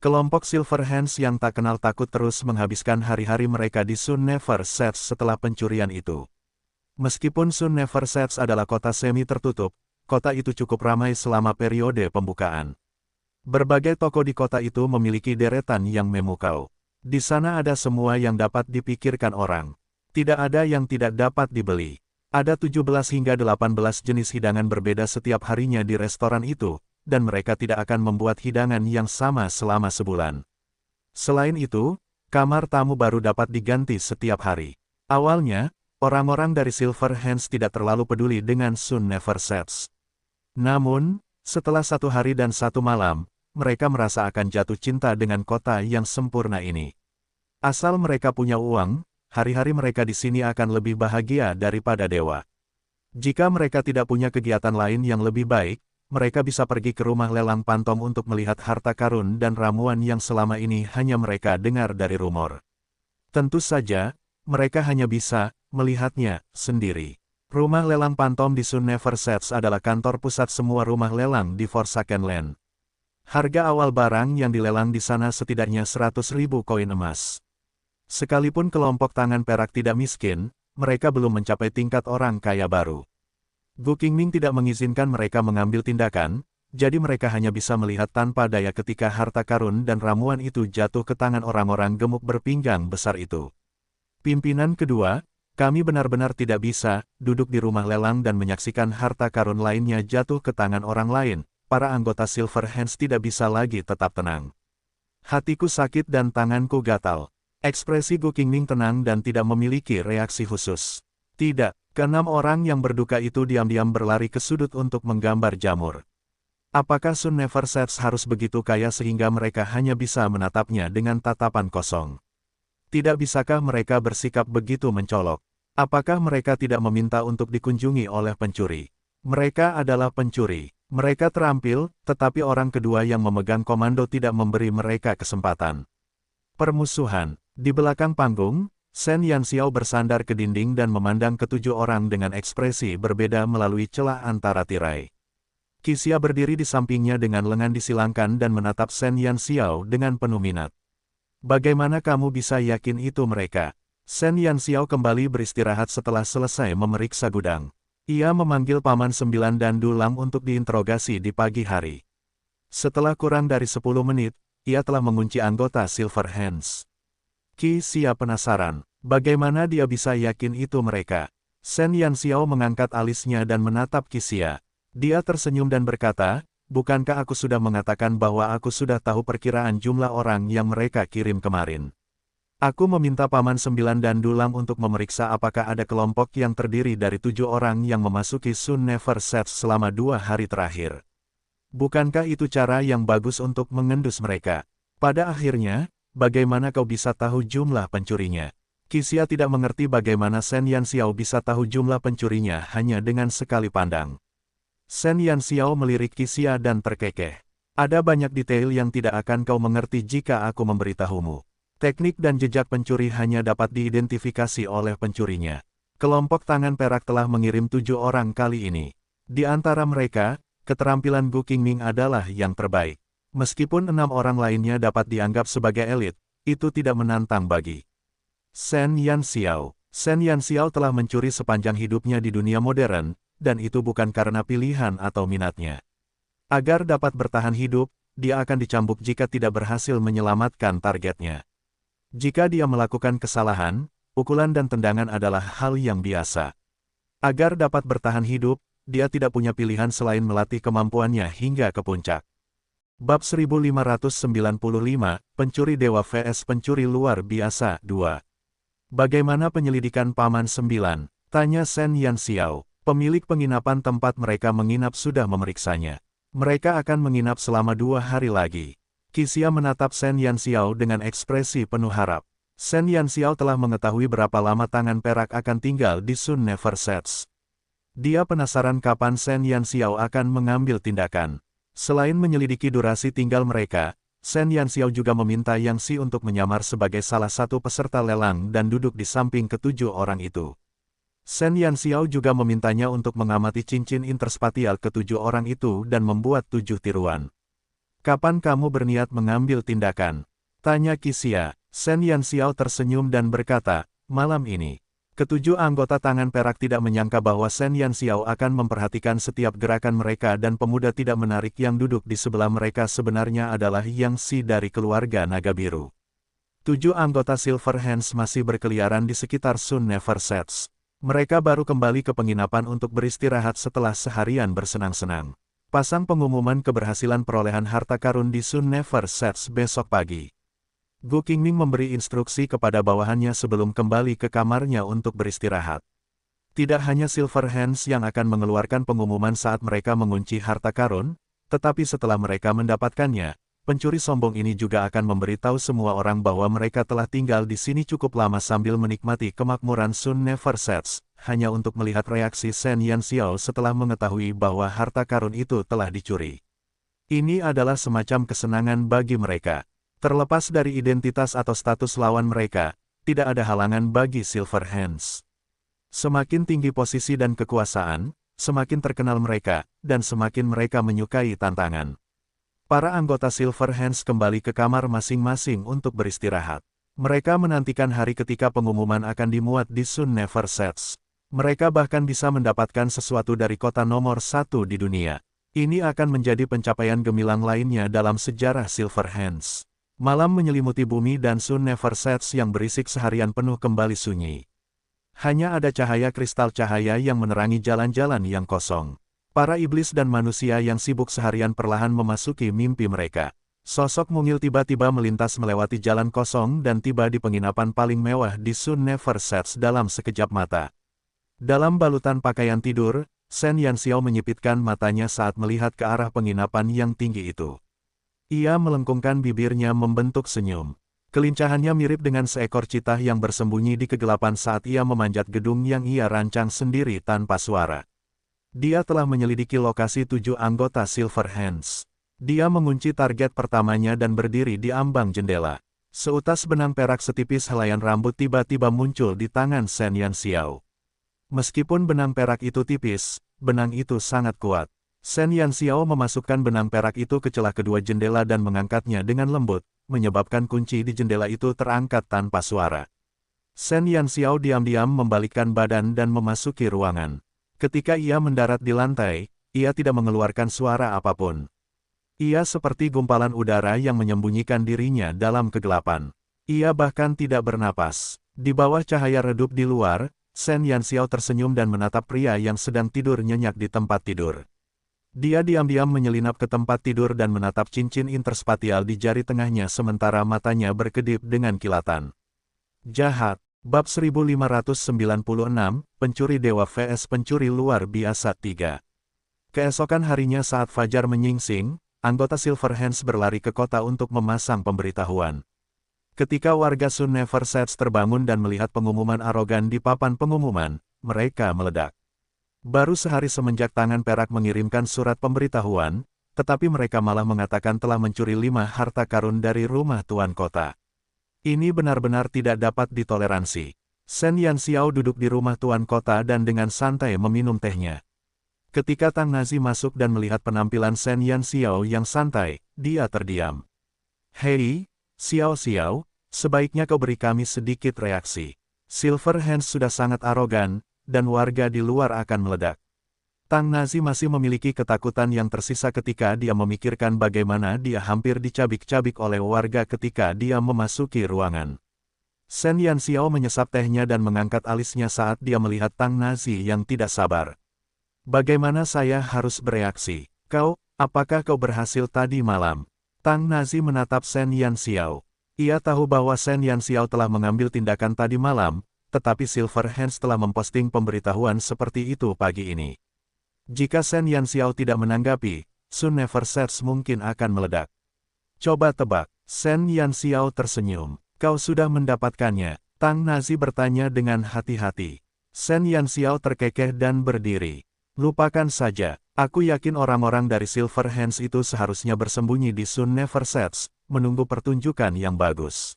Kelompok Silver Hands yang tak kenal takut terus menghabiskan hari-hari mereka di Sun Never Sets setelah pencurian itu. Meskipun Sun Never Sets adalah kota semi tertutup, kota itu cukup ramai selama periode pembukaan. Berbagai toko di kota itu memiliki deretan yang memukau. Di sana ada semua yang dapat dipikirkan orang. Tidak ada yang tidak dapat dibeli. Ada 17 hingga 18 jenis hidangan berbeda setiap harinya di restoran itu, dan mereka tidak akan membuat hidangan yang sama selama sebulan. Selain itu, kamar tamu baru dapat diganti setiap hari. Awalnya, orang-orang dari Silver Hands tidak terlalu peduli dengan Sun Never Sets. Namun, setelah 1 hari dan 1 malam, mereka merasa akan jatuh cinta dengan kota yang sempurna ini. Asal mereka punya uang, hari-hari mereka di sini akan lebih bahagia daripada dewa. Jika mereka tidak punya kegiatan lain yang lebih baik, mereka bisa pergi ke rumah lelang pantom untuk melihat harta karun dan ramuan yang selama ini hanya mereka dengar dari rumor. Tentu saja, mereka hanya bisa melihatnya sendiri. Rumah lelang pantom di Sun Never Sets adalah kantor pusat semua rumah lelang di Forsaken Land. Harga awal barang yang dilelang di sana setidaknya 100.000 koin emas. Sekalipun kelompok tangan perak tidak miskin, mereka belum mencapai tingkat orang kaya baru. Gu Qingming tidak mengizinkan mereka mengambil tindakan, jadi mereka hanya bisa melihat tanpa daya ketika harta karun dan ramuan itu jatuh ke tangan orang-orang gemuk berpinggang besar itu. Pimpinan kedua, kami benar-benar tidak bisa duduk di rumah lelang dan menyaksikan harta karun lainnya jatuh ke tangan orang lain. Para anggota Silver Hands tidak bisa lagi tetap tenang. Hatiku sakit dan tanganku gatal. Ekspresi Gu Qingming tenang dan tidak memiliki reaksi khusus. Tidak, keenam orang yang berduka itu diam-diam berlari ke sudut untuk menggambar jamur. Apakah Sun Never Sets harus begitu kaya sehingga mereka hanya bisa menatapnya dengan tatapan kosong? Tidak bisakah mereka bersikap begitu mencolok? Apakah mereka tidak meminta untuk dikunjungi oleh pencuri? Mereka adalah pencuri. Mereka terampil, tetapi orang kedua yang memegang komando tidak memberi mereka kesempatan. Permusuhan. Di belakang panggung, Shen Yanxiao bersandar ke dinding dan memandang ketujuh orang dengan ekspresi berbeda melalui celah antara tirai. Qixia berdiri di sampingnya dengan lengan disilangkan dan menatap Shen Yanxiao dengan penuh minat. Bagaimana kamu bisa yakin itu mereka? Shen Yanxiao kembali beristirahat setelah selesai memeriksa gudang. Ia memanggil Paman Sembilan dan Dulam untuk diinterogasi di pagi hari. Setelah kurang dari 10 menit, ia telah mengunci anggota Silver Hands. Qixia penasaran, bagaimana dia bisa yakin itu mereka? Shen Yanxiao mengangkat alisnya dan menatap Qixia. Dia tersenyum dan berkata, bukankah aku sudah mengatakan bahwa aku sudah tahu perkiraan jumlah orang yang mereka kirim kemarin? Aku meminta Paman Sembilan dan Dulam untuk memeriksa apakah ada kelompok yang terdiri dari 7 orang yang memasuki Sun Never Sets selama 2 hari terakhir. Bukankah itu cara yang bagus untuk mengendus mereka? Pada akhirnya, bagaimana kau bisa tahu jumlah pencurinya? Qixia tidak mengerti bagaimana Shen Yanxiao bisa tahu jumlah pencurinya hanya dengan sekali pandang. Shen Yanxiao melirik Qixia dan terkekeh. Ada banyak detail yang tidak akan kau mengerti jika aku memberitahumu. Teknik dan jejak pencuri hanya dapat diidentifikasi oleh pencurinya. Kelompok tangan perak telah mengirim 7 orang kali ini. Di antara mereka, keterampilan Gu Qingming adalah yang terbaik. Meskipun 6 orang lainnya dapat dianggap sebagai elit, itu tidak menantang bagi Shen Yanxiao. Shen Yanxiao telah mencuri sepanjang hidupnya di dunia modern, dan itu bukan karena pilihan atau minatnya. Agar dapat bertahan hidup, dia akan dicambuk jika tidak berhasil menyelamatkan targetnya. Jika dia melakukan kesalahan, pukulan dan tendangan adalah hal yang biasa. Agar dapat bertahan hidup, dia tidak punya pilihan selain melatih kemampuannya hingga ke puncak. Bab 1595, Pencuri Dewa vs Pencuri Luar Biasa 2. Bagaimana penyelidikan Paman Sembilan? Tanya Shen Yanxiao. Pemilik penginapan tempat mereka menginap sudah memeriksanya. Mereka akan menginap selama 2 hari lagi. Qixia menatap Shen Yanxiao dengan ekspresi penuh harap. Shen Yanxiao telah mengetahui berapa lama tangan perak akan tinggal di Sun Never Sets. Dia penasaran kapan Shen Yanxiao akan mengambil tindakan. Selain menyelidiki durasi tinggal mereka, Shen Yanxiao juga meminta Yang Xi untuk menyamar sebagai salah satu peserta lelang dan duduk di samping ketujuh orang itu. Shen Yanxiao juga memintanya untuk mengamati cincin interspatial ketujuh orang itu dan membuat 7 tiruan. Kapan kamu berniat mengambil tindakan? Tanya Qixia. Shen Yanxiao tersenyum dan berkata, malam ini. Ketujuh anggota tangan perak tidak menyangka bahwa Shen Yanxiao akan memperhatikan setiap gerakan mereka dan pemuda tidak menarik yang duduk di sebelah mereka sebenarnya adalah Yang Xi dari keluarga Naga Biru. 7 anggota Silver Hands masih berkeliaran di sekitar Sun Never Sets. Mereka baru kembali ke penginapan untuk beristirahat setelah seharian bersenang-senang. Pasang pengumuman keberhasilan perolehan harta karun di Sun Never Sets besok pagi. Gu Qingming memberi instruksi kepada bawahannya sebelum kembali ke kamarnya untuk beristirahat. Tidak hanya Silver Hands yang akan mengeluarkan pengumuman saat mereka mengunci harta karun, tetapi setelah mereka mendapatkannya, pencuri sombong ini juga akan memberitahu semua orang bahwa mereka telah tinggal di sini cukup lama sambil menikmati kemakmuran Sun Never Sets, hanya untuk melihat reaksi Shen Yanxiao setelah mengetahui bahwa harta karun itu telah dicuri. Ini adalah semacam kesenangan bagi mereka. Terlepas dari identitas atau status lawan mereka, tidak ada halangan bagi Silverhands. Semakin tinggi posisi dan kekuasaan, semakin terkenal mereka, dan semakin mereka menyukai tantangan. Para anggota Silverhands kembali ke kamar masing-masing untuk beristirahat. Mereka menantikan hari ketika pengumuman akan dimuat di Sun Never Sets. Mereka bahkan bisa mendapatkan sesuatu dari kota nomor 1 di dunia. Ini akan menjadi pencapaian gemilang lainnya dalam sejarah Silverhands. Malam menyelimuti bumi dan Sun Never Sets yang berisik seharian penuh kembali sunyi. Hanya ada cahaya kristal cahaya yang menerangi jalan-jalan yang kosong. Para iblis dan manusia yang sibuk seharian perlahan memasuki mimpi mereka. Sosok mungil tiba-tiba melintas melewati jalan kosong dan tiba di penginapan paling mewah di Sun Never Sets dalam sekejap mata. Dalam balutan pakaian tidur, Shen Yanxiao menyipitkan matanya saat melihat ke arah penginapan yang tinggi itu. Ia melengkungkan bibirnya membentuk senyum. Kelincahannya mirip dengan seekor citah yang bersembunyi di kegelapan saat ia memanjat gedung yang ia rancang sendiri tanpa suara. Dia telah menyelidiki lokasi 7 anggota Silverhands. Dia mengunci target pertamanya dan berdiri di ambang jendela. Seutas benang perak setipis helaian rambut tiba-tiba muncul di tangan Shen Yanxiao. Meskipun benang perak itu tipis, benang itu sangat kuat. Shen Yanxiao memasukkan benang perak itu ke celah kedua jendela dan mengangkatnya dengan lembut, menyebabkan kunci di jendela itu terangkat tanpa suara. Shen Yanxiao diam-diam membalikkan badan dan memasuki ruangan. Ketika ia mendarat di lantai, ia tidak mengeluarkan suara apapun. Ia seperti gumpalan udara yang menyembunyikan dirinya dalam kegelapan. Ia bahkan tidak bernapas. Di bawah cahaya redup di luar, Shen Yanxiao tersenyum dan menatap pria yang sedang tidur nyenyak di tempat tidur. Dia diam-diam menyelinap ke tempat tidur dan menatap cincin interspatial di jari tengahnya sementara matanya berkedip dengan kilatan. Jahat. Bab 1596, Pencuri Dewa vs Pencuri Luar Biasa 3. Keesokan harinya saat fajar menyingsing, anggota Silverhands berlari ke kota untuk memasang pemberitahuan. Ketika warga Sun Never Sets terbangun dan melihat pengumuman arogan di papan pengumuman, mereka meledak. Baru sehari semenjak tangan perak mengirimkan surat pemberitahuan, tetapi mereka malah mengatakan telah mencuri 5 harta karun dari rumah tuan kota. Ini benar-benar tidak dapat ditoleransi. Shen Yanxiao duduk di rumah tuan kota dan dengan santai meminum tehnya. Ketika Tang Nazi masuk dan melihat penampilan Shen Yanxiao yang santai, dia terdiam. Hei, Xiao Xiao, sebaiknya kau beri kami sedikit reaksi. Silverhands sudah sangat arogan, dan warga di luar akan meledak. Tang Nazi masih memiliki ketakutan yang tersisa ketika dia memikirkan bagaimana dia hampir dicabik-cabik oleh warga ketika dia memasuki ruangan. Shen Yanxiao menyesap tehnya dan mengangkat alisnya saat dia melihat Tang Nazi yang tidak sabar. Bagaimana saya harus bereaksi? Apakah kau berhasil tadi malam? Tang Nazi menatap Shen Yanxiao. Ia tahu bahwa Shen Yanxiao telah mengambil tindakan tadi malam, tetapi Silverhands telah memposting pemberitahuan seperti itu pagi ini. Jika Shen Yanxiao tidak menanggapi, Sun Never Sets mungkin akan meledak. Coba tebak, Shen Yanxiao tersenyum. Kau sudah mendapatkannya? Tang Nazi bertanya dengan hati-hati. Shen Yanxiao terkekeh dan berdiri. Lupakan saja, aku yakin orang-orang dari Silverhands itu seharusnya bersembunyi di Sun Never Sets, menunggu pertunjukan yang bagus.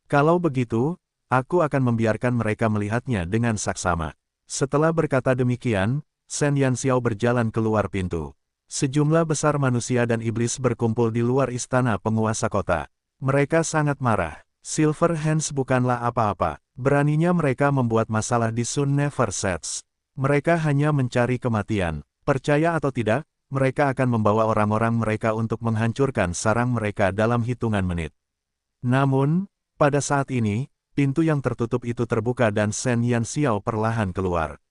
Kalau begitu, aku akan membiarkan mereka melihatnya dengan saksama. Setelah berkata demikian, Shen Yanxiao berjalan keluar pintu. Sejumlah besar manusia dan iblis berkumpul di luar istana penguasa kota. Mereka sangat marah. Silverhands bukanlah apa-apa. Beraninya mereka membuat masalah di Sun Never Sets. Mereka hanya mencari kematian. Percaya atau tidak, mereka akan membawa orang-orang mereka untuk menghancurkan sarang mereka dalam hitungan menit. Namun, pada saat ini, pintu yang tertutup itu terbuka dan Shen Yanxiao perlahan keluar.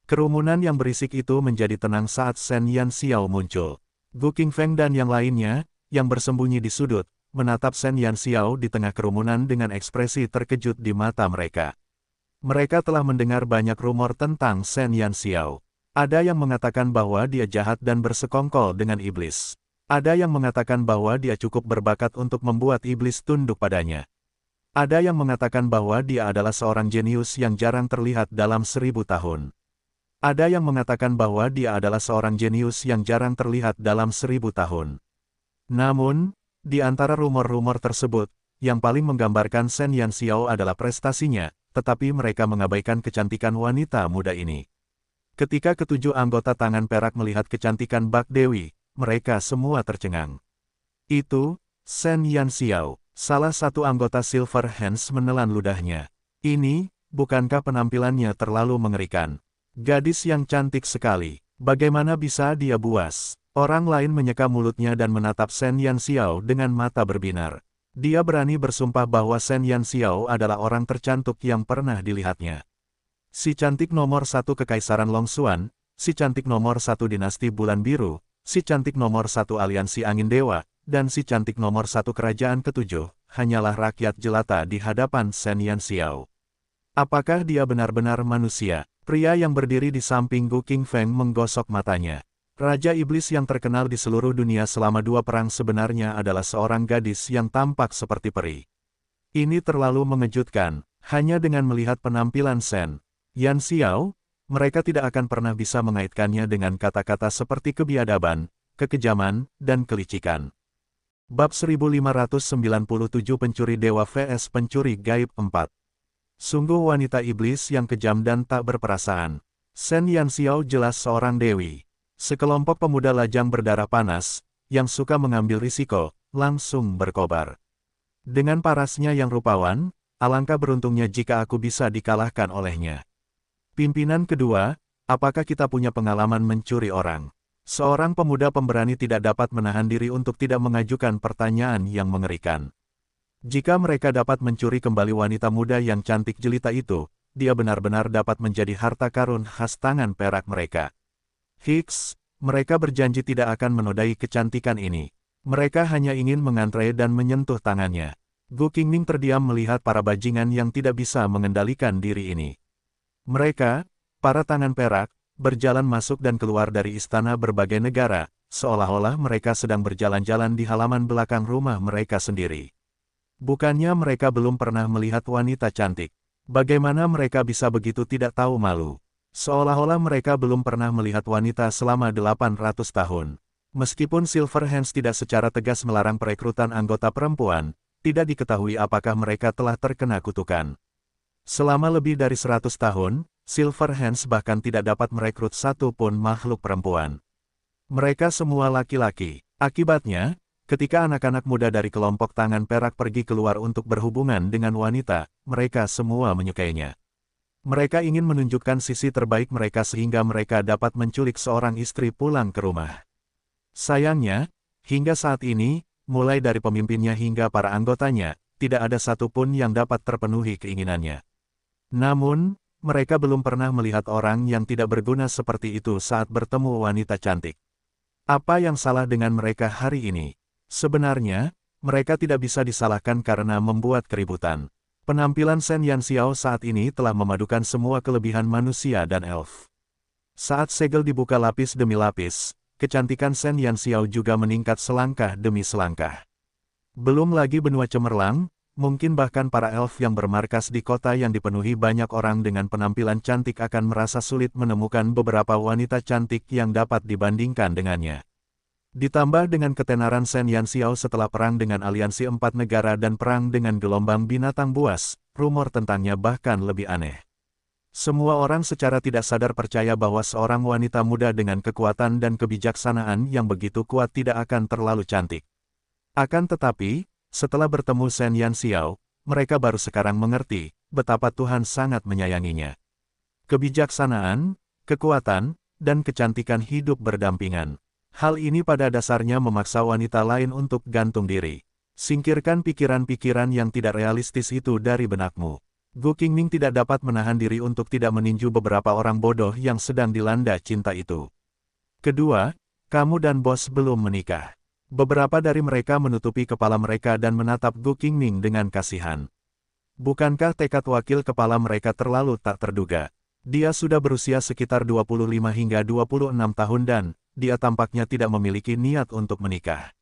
Kerumunan yang berisik itu menjadi tenang saat Shen Yanxiao muncul. Gu Qingfeng dan yang lainnya, yang bersembunyi di sudut, menatap Shen Yanxiao di tengah kerumunan dengan ekspresi terkejut di mata mereka. Mereka telah mendengar banyak rumor tentang Shen Yanxiao. Ada yang mengatakan bahwa dia jahat dan bersekongkol dengan iblis. Ada yang mengatakan bahwa dia cukup berbakat untuk membuat iblis tunduk padanya. Ada yang mengatakan bahwa dia adalah seorang jenius yang jarang terlihat dalam 1000 tahun. Ada yang mengatakan bahwa dia adalah seorang jenius yang jarang terlihat dalam 1000 tahun. Namun, di antara rumor-rumor tersebut, yang paling menggambarkan Shen Yanxiao adalah prestasinya, tetapi mereka mengabaikan kecantikan wanita muda ini. Ketika ketujuh anggota tangan perak melihat kecantikan Bak Dewi, mereka semua tercengang. Itu, Shen Yanxiao, salah satu anggota Silver Hands menelan ludahnya. Ini, bukankah penampilannya terlalu mengerikan? Gadis yang cantik sekali, bagaimana bisa dia buas? Orang lain menyeka mulutnya dan menatap Shen Yanxiao dengan mata berbinar. Dia berani bersumpah bahwa Shen Yanxiao adalah orang tercantik yang pernah dilihatnya. Si cantik nomor 1 Kekaisaran Longxuan, si cantik nomor 1 Dinasti Bulan Biru, si cantik nomor 1 Aliansi Angin Dewa, dan si cantik nomor 1 Kerajaan Ketujuh, hanyalah rakyat jelata di hadapan Shen Yanxiao. Apakah dia benar-benar manusia? Pria yang berdiri di samping Gu Qingfeng menggosok matanya. Raja Iblis yang terkenal di seluruh dunia selama 2 perang sebenarnya adalah seorang gadis yang tampak seperti peri. Ini terlalu mengejutkan, hanya dengan melihat penampilan Shen Yanxiao, mereka tidak akan pernah bisa mengaitkannya dengan kata-kata seperti kebiadaban, kekejaman, dan kelicikan. Bab 1597 Pencuri Dewa vs Pencuri Gaib 4. Sungguh wanita iblis yang kejam dan tak berperasaan. Shen Yanxiao jelas seorang dewi. Sekelompok pemuda lajang berdarah panas, yang suka mengambil risiko, langsung berkobar. Dengan parasnya yang rupawan, alangkah beruntungnya jika aku bisa dikalahkan olehnya. Pimpinan kedua, apakah kita punya pengalaman mencuri orang? Seorang pemuda pemberani tidak dapat menahan diri untuk tidak mengajukan pertanyaan yang mengerikan. Jika mereka dapat mencuri kembali wanita muda yang cantik jelita itu, dia benar-benar dapat menjadi harta karun khas tangan perak mereka. Hicks, mereka berjanji tidak akan menodai kecantikan ini. Mereka hanya ingin mengantre dan menyentuh tangannya. Gu Qingming terdiam melihat para bajingan yang tidak bisa mengendalikan diri ini. Mereka, para tangan perak, berjalan masuk dan keluar dari istana berbagai negara, seolah-olah mereka sedang berjalan-jalan di halaman belakang rumah mereka sendiri. Bukannya mereka belum pernah melihat wanita cantik. Bagaimana mereka bisa begitu tidak tahu malu? Seolah-olah mereka belum pernah melihat wanita selama 800 tahun. Meskipun Silver Hands tidak secara tegas melarang perekrutan anggota perempuan, tidak diketahui apakah mereka telah terkena kutukan. Selama lebih dari 100 tahun, Silver Hands bahkan tidak dapat merekrut satu pun makhluk perempuan. Mereka semua laki-laki. Akibatnya, ketika anak-anak muda dari kelompok tangan perak pergi keluar untuk berhubungan dengan wanita, mereka semua menyukainya. Mereka ingin menunjukkan sisi terbaik mereka sehingga mereka dapat menculik seorang istri pulang ke rumah. Sayangnya, hingga saat ini, mulai dari pemimpinnya hingga para anggotanya, tidak ada satupun yang dapat terpenuhi keinginannya. Namun, mereka belum pernah melihat orang yang tidak berguna seperti itu saat bertemu wanita cantik. Apa yang salah dengan mereka hari ini? Sebenarnya, mereka tidak bisa disalahkan karena membuat keributan. Penampilan Shen Yanxiao saat ini telah memadukan semua kelebihan manusia dan elf. Saat segel dibuka lapis demi lapis, kecantikan Shen Yanxiao juga meningkat selangkah demi selangkah. Belum lagi benua cemerlang, mungkin bahkan para elf yang bermarkas di kota yang dipenuhi banyak orang dengan penampilan cantik akan merasa sulit menemukan beberapa wanita cantik yang dapat dibandingkan dengannya. Ditambah dengan ketenaran Shen Yanxiao setelah perang dengan aliansi 4 negara dan perang dengan gelombang binatang buas, rumor tentangnya bahkan lebih aneh. Semua orang secara tidak sadar percaya bahwa seorang wanita muda dengan kekuatan dan kebijaksanaan yang begitu kuat tidak akan terlalu cantik. Akan tetapi, setelah bertemu Shen Yanxiao, mereka baru sekarang mengerti betapa Tuhan sangat menyayanginya. Kebijaksanaan, kekuatan, dan kecantikan hidup berdampingan. Hal ini pada dasarnya memaksa wanita lain untuk gantung diri. Singkirkan pikiran-pikiran yang tidak realistis itu dari benakmu. Gu Qingming tidak dapat menahan diri untuk tidak meninju beberapa orang bodoh yang sedang dilanda cinta itu. Kedua, kamu dan bos belum menikah. Beberapa dari mereka menutupi kepala mereka dan menatap Gu Qingming dengan kasihan. Bukankah tekad wakil kepala mereka terlalu tak terduga? Dia sudah berusia sekitar 25 hingga 26 tahun dan, dia tampaknya tidak memiliki niat untuk menikah.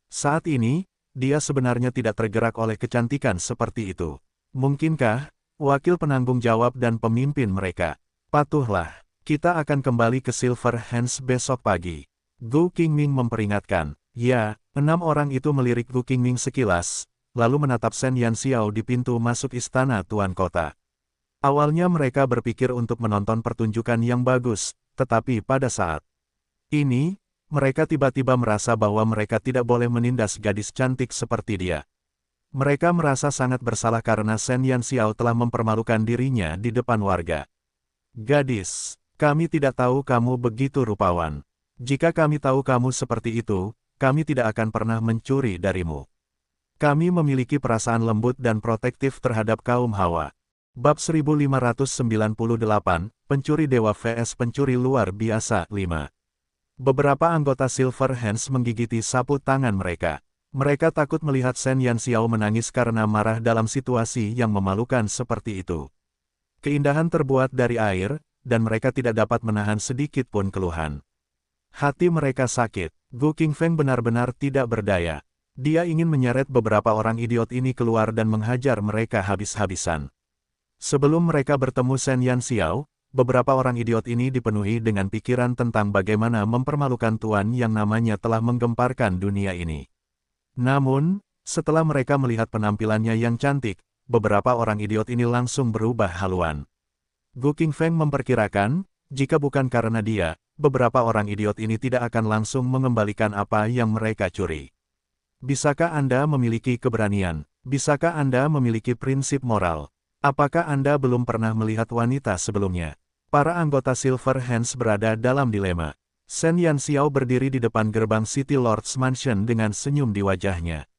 Saat ini, dia sebenarnya tidak tergerak oleh kecantikan seperti itu. Mungkinkah, wakil penanggung jawab dan pemimpin mereka, patuhlah, kita akan kembali ke Silver Hands besok pagi. Gu Qingming memperingatkan. Ya, 6 orang itu melirik Gu Qingming sekilas, lalu menatap Shen Yanxiao di pintu masuk istana Tuan Kota. Awalnya mereka berpikir untuk menonton pertunjukan yang bagus, tetapi pada saat ini, mereka tiba-tiba merasa bahwa mereka tidak boleh menindas gadis cantik seperti dia. Mereka merasa sangat bersalah karena Shen Yanxiao telah mempermalukan dirinya di depan warga. Gadis, kami tidak tahu kamu begitu rupawan. Jika kami tahu kamu seperti itu, kami tidak akan pernah mencuri darimu. Kami memiliki perasaan lembut dan protektif terhadap kaum Hawa. Bab 1598, Pencuri Dewa vs Pencuri Luar Biasa 5. Beberapa anggota Silver Hands menggigiti sapu tangan mereka. Mereka takut melihat Shen Yanxiao menangis karena marah dalam situasi yang memalukan seperti itu. Keindahan terbuat dari air, dan mereka tidak dapat menahan sedikit pun keluhan. Hati mereka sakit. Gu Qingfeng benar-benar tidak berdaya. Dia ingin menyeret beberapa orang idiot ini keluar dan menghajar mereka habis-habisan. Sebelum mereka bertemu Shen Yanxiao, beberapa orang idiot ini dipenuhi dengan pikiran tentang bagaimana mempermalukan tuan yang namanya telah menggemparkan dunia ini. Namun, setelah mereka melihat penampilannya yang cantik, beberapa orang idiot ini langsung berubah haluan. Gu Qingfeng memperkirakan, jika bukan karena dia, beberapa orang idiot ini tidak akan langsung mengembalikan apa yang mereka curi. Bisakah Anda memiliki keberanian? Bisakah Anda memiliki prinsip moral? Apakah Anda belum pernah melihat wanita sebelumnya? Para anggota Silver Hands berada dalam dilema. Shen Yanxiao berdiri di depan gerbang City Lord's Mansion dengan senyum di wajahnya.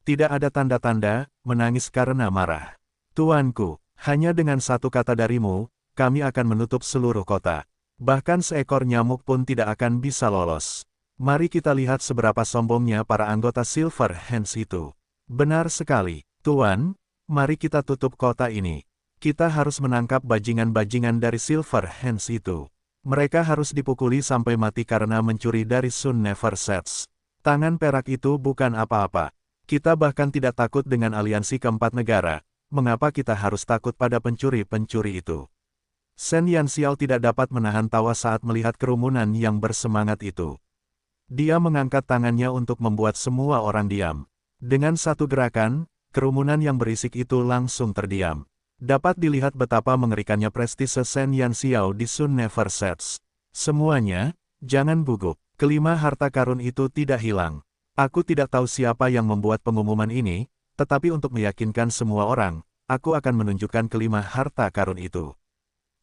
Tidak ada tanda-tanda, menangis karena marah. Tuanku, hanya dengan satu kata darimu, kami akan menutup seluruh kota. Bahkan seekor nyamuk pun tidak akan bisa lolos. Mari kita lihat seberapa sombongnya para anggota Silver Hands itu. Benar sekali, Tuan, mari kita tutup kota ini. Kita harus menangkap bajingan-bajingan dari Silver Hands itu. Mereka harus dipukuli sampai mati karena mencuri dari Sun Never Sets. Tangan perak itu bukan apa-apa. Kita bahkan tidak takut dengan aliansi keempat negara. Mengapa kita harus takut pada pencuri-pencuri itu? Shen Yanxiao tidak dapat menahan tawa saat melihat kerumunan yang bersemangat itu. Dia mengangkat tangannya untuk membuat semua orang diam. Dengan satu gerakan, kerumunan yang berisik itu langsung terdiam. Dapat dilihat betapa mengerikannya prestise Shen Yanxiao di Sun Never Sets. Semuanya, jangan gugup. Kelima harta karun itu tidak hilang. Aku tidak tahu siapa yang membuat pengumuman ini, tetapi untuk meyakinkan semua orang, aku akan menunjukkan kelima harta karun itu.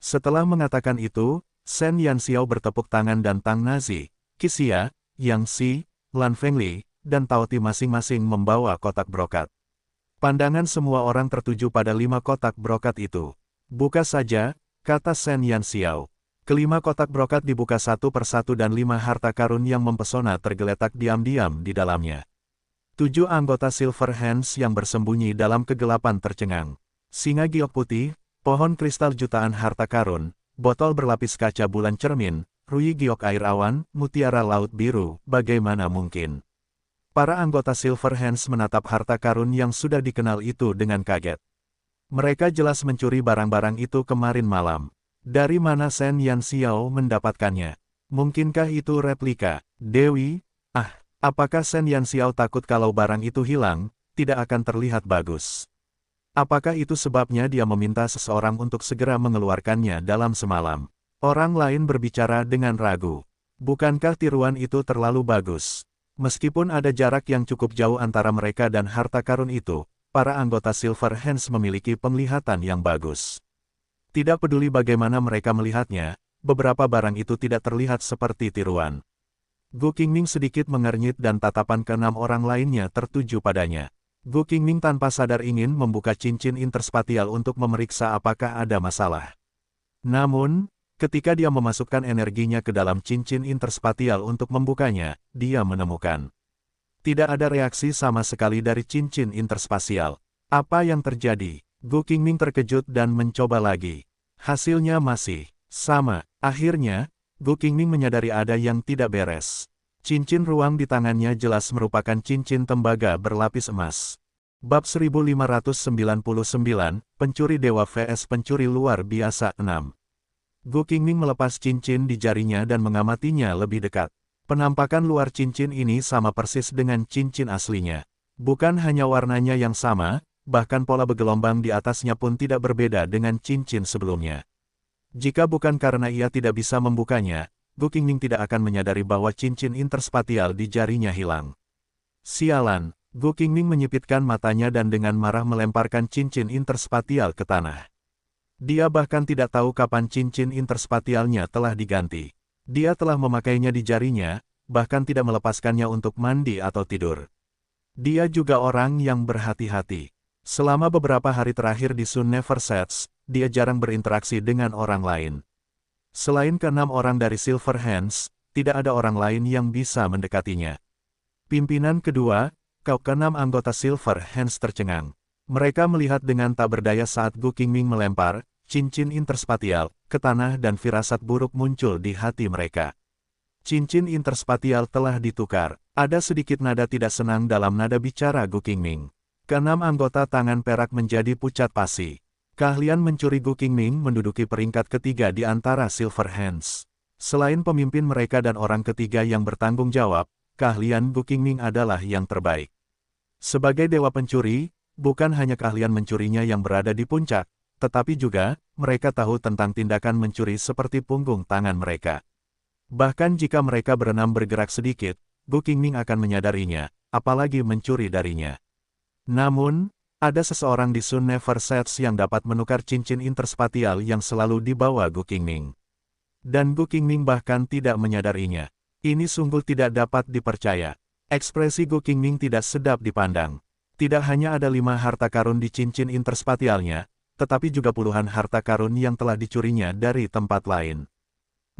Setelah mengatakan itu, Shen Yanxiao bertepuk tangan dan Tang Nazi, Qixia, Yang Xi, Lan Fengli, dan Tao Ti masing-masing membawa kotak brokat. Pandangan semua orang tertuju pada 5 kotak brokat itu. Buka saja, kata Shen Yanxiao. Kelima kotak brokat dibuka satu persatu dan 5 harta karun yang mempesona tergeletak diam-diam di dalamnya. 7 anggota Silver Hands yang bersembunyi dalam kegelapan tercengang. Singa giok putih, pohon kristal jutaan harta karun, botol berlapis kaca bulan cermin, ruyi giok air awan, mutiara laut biru, bagaimana mungkin? Para anggota Silver Hands menatap harta karun yang sudah dikenal itu dengan kaget. Mereka jelas mencuri barang-barang itu kemarin malam. Dari mana Shen Yanxiao mendapatkannya? Mungkinkah itu replika? Dewi? Apakah Shen Yanxiao takut kalau barang itu hilang, tidak akan terlihat bagus? Apakah itu sebabnya dia meminta seseorang untuk segera mengeluarkannya dalam semalam? Orang lain berbicara dengan ragu. Bukankah tiruan itu terlalu bagus? Meskipun ada jarak yang cukup jauh antara mereka dan harta karun itu, para anggota Silver Hands memiliki penglihatan yang bagus. Tidak peduli bagaimana mereka melihatnya, beberapa barang itu tidak terlihat seperti tiruan. Gu Qingming sedikit mengernyit dan tatapan ke-6 orang lainnya tertuju padanya. Gu Qingming tanpa sadar ingin membuka cincin interspatial untuk memeriksa apakah ada masalah. Namun, ketika dia memasukkan energinya ke dalam cincin interspatial untuk membukanya, dia menemukan. Tidak ada reaksi sama sekali dari cincin interspasial. Apa yang terjadi? Gu Qingming terkejut dan mencoba lagi. Hasilnya masih sama. Akhirnya, Gu Qingming menyadari ada yang tidak beres. Cincin ruang di tangannya jelas merupakan cincin tembaga berlapis emas. Bab 1599, Pencuri Dewa vs Pencuri Luar Biasa 6. Gu Qingming melepas cincin di jarinya dan mengamatinya lebih dekat. Penampakan luar cincin ini sama persis dengan cincin aslinya. Bukan hanya warnanya yang sama, bahkan pola bergelombang di atasnya pun tidak berbeda dengan cincin sebelumnya. Jika bukan karena ia tidak bisa membukanya, Gu Qingming tidak akan menyadari bahwa cincin interspatial di jarinya hilang. Sialan, Gu Qingming menyipitkan matanya dan dengan marah melemparkan cincin interspatial ke tanah. Dia bahkan tidak tahu kapan cincin interspatialnya telah diganti. Dia telah memakainya di jarinya, bahkan tidak melepaskannya untuk mandi atau tidur. Dia juga orang yang berhati-hati. Selama beberapa hari terakhir di Sun Never Sets, dia jarang berinteraksi dengan orang lain. Selain ke-6 orang dari Silver Hands, tidak ada orang lain yang bisa mendekatinya. Pimpinan kedua, ke-6 anggota Silver Hands tercengang. Mereka melihat dengan tak berdaya saat Gu Qingming melempar cincin interspatial ke tanah dan firasat buruk muncul di hati mereka. Cincin interspatial telah ditukar. Ada sedikit nada tidak senang dalam nada bicara Gu Qingming. Ke-6 anggota tangan perak menjadi pucat pasi. Keahlian mencuri Gu Qingming menduduki peringkat ketiga di antara Silver Hands. Selain pemimpin mereka dan orang ketiga yang bertanggung jawab, keahlian Gu Qingming adalah yang terbaik. Sebagai dewa pencuri, bukan hanya keahlian mencurinya yang berada di puncak, tetapi juga, mereka tahu tentang tindakan mencuri seperti punggung tangan mereka. Bahkan jika mereka berenam bergerak sedikit, Gu Qingming akan menyadarinya, apalagi mencuri darinya. Namun, ada seseorang di Sun Never Sets yang dapat menukar cincin interspatial yang selalu dibawa Gu Qingming. Dan Gu Qingming bahkan tidak menyadarinya. Ini sungguh tidak dapat dipercaya. Ekspresi Gu Qingming tidak sedap dipandang. Tidak hanya ada 5 harta karun di cincin interspatialnya, tetapi juga puluhan harta karun yang telah dicurinya dari tempat lain.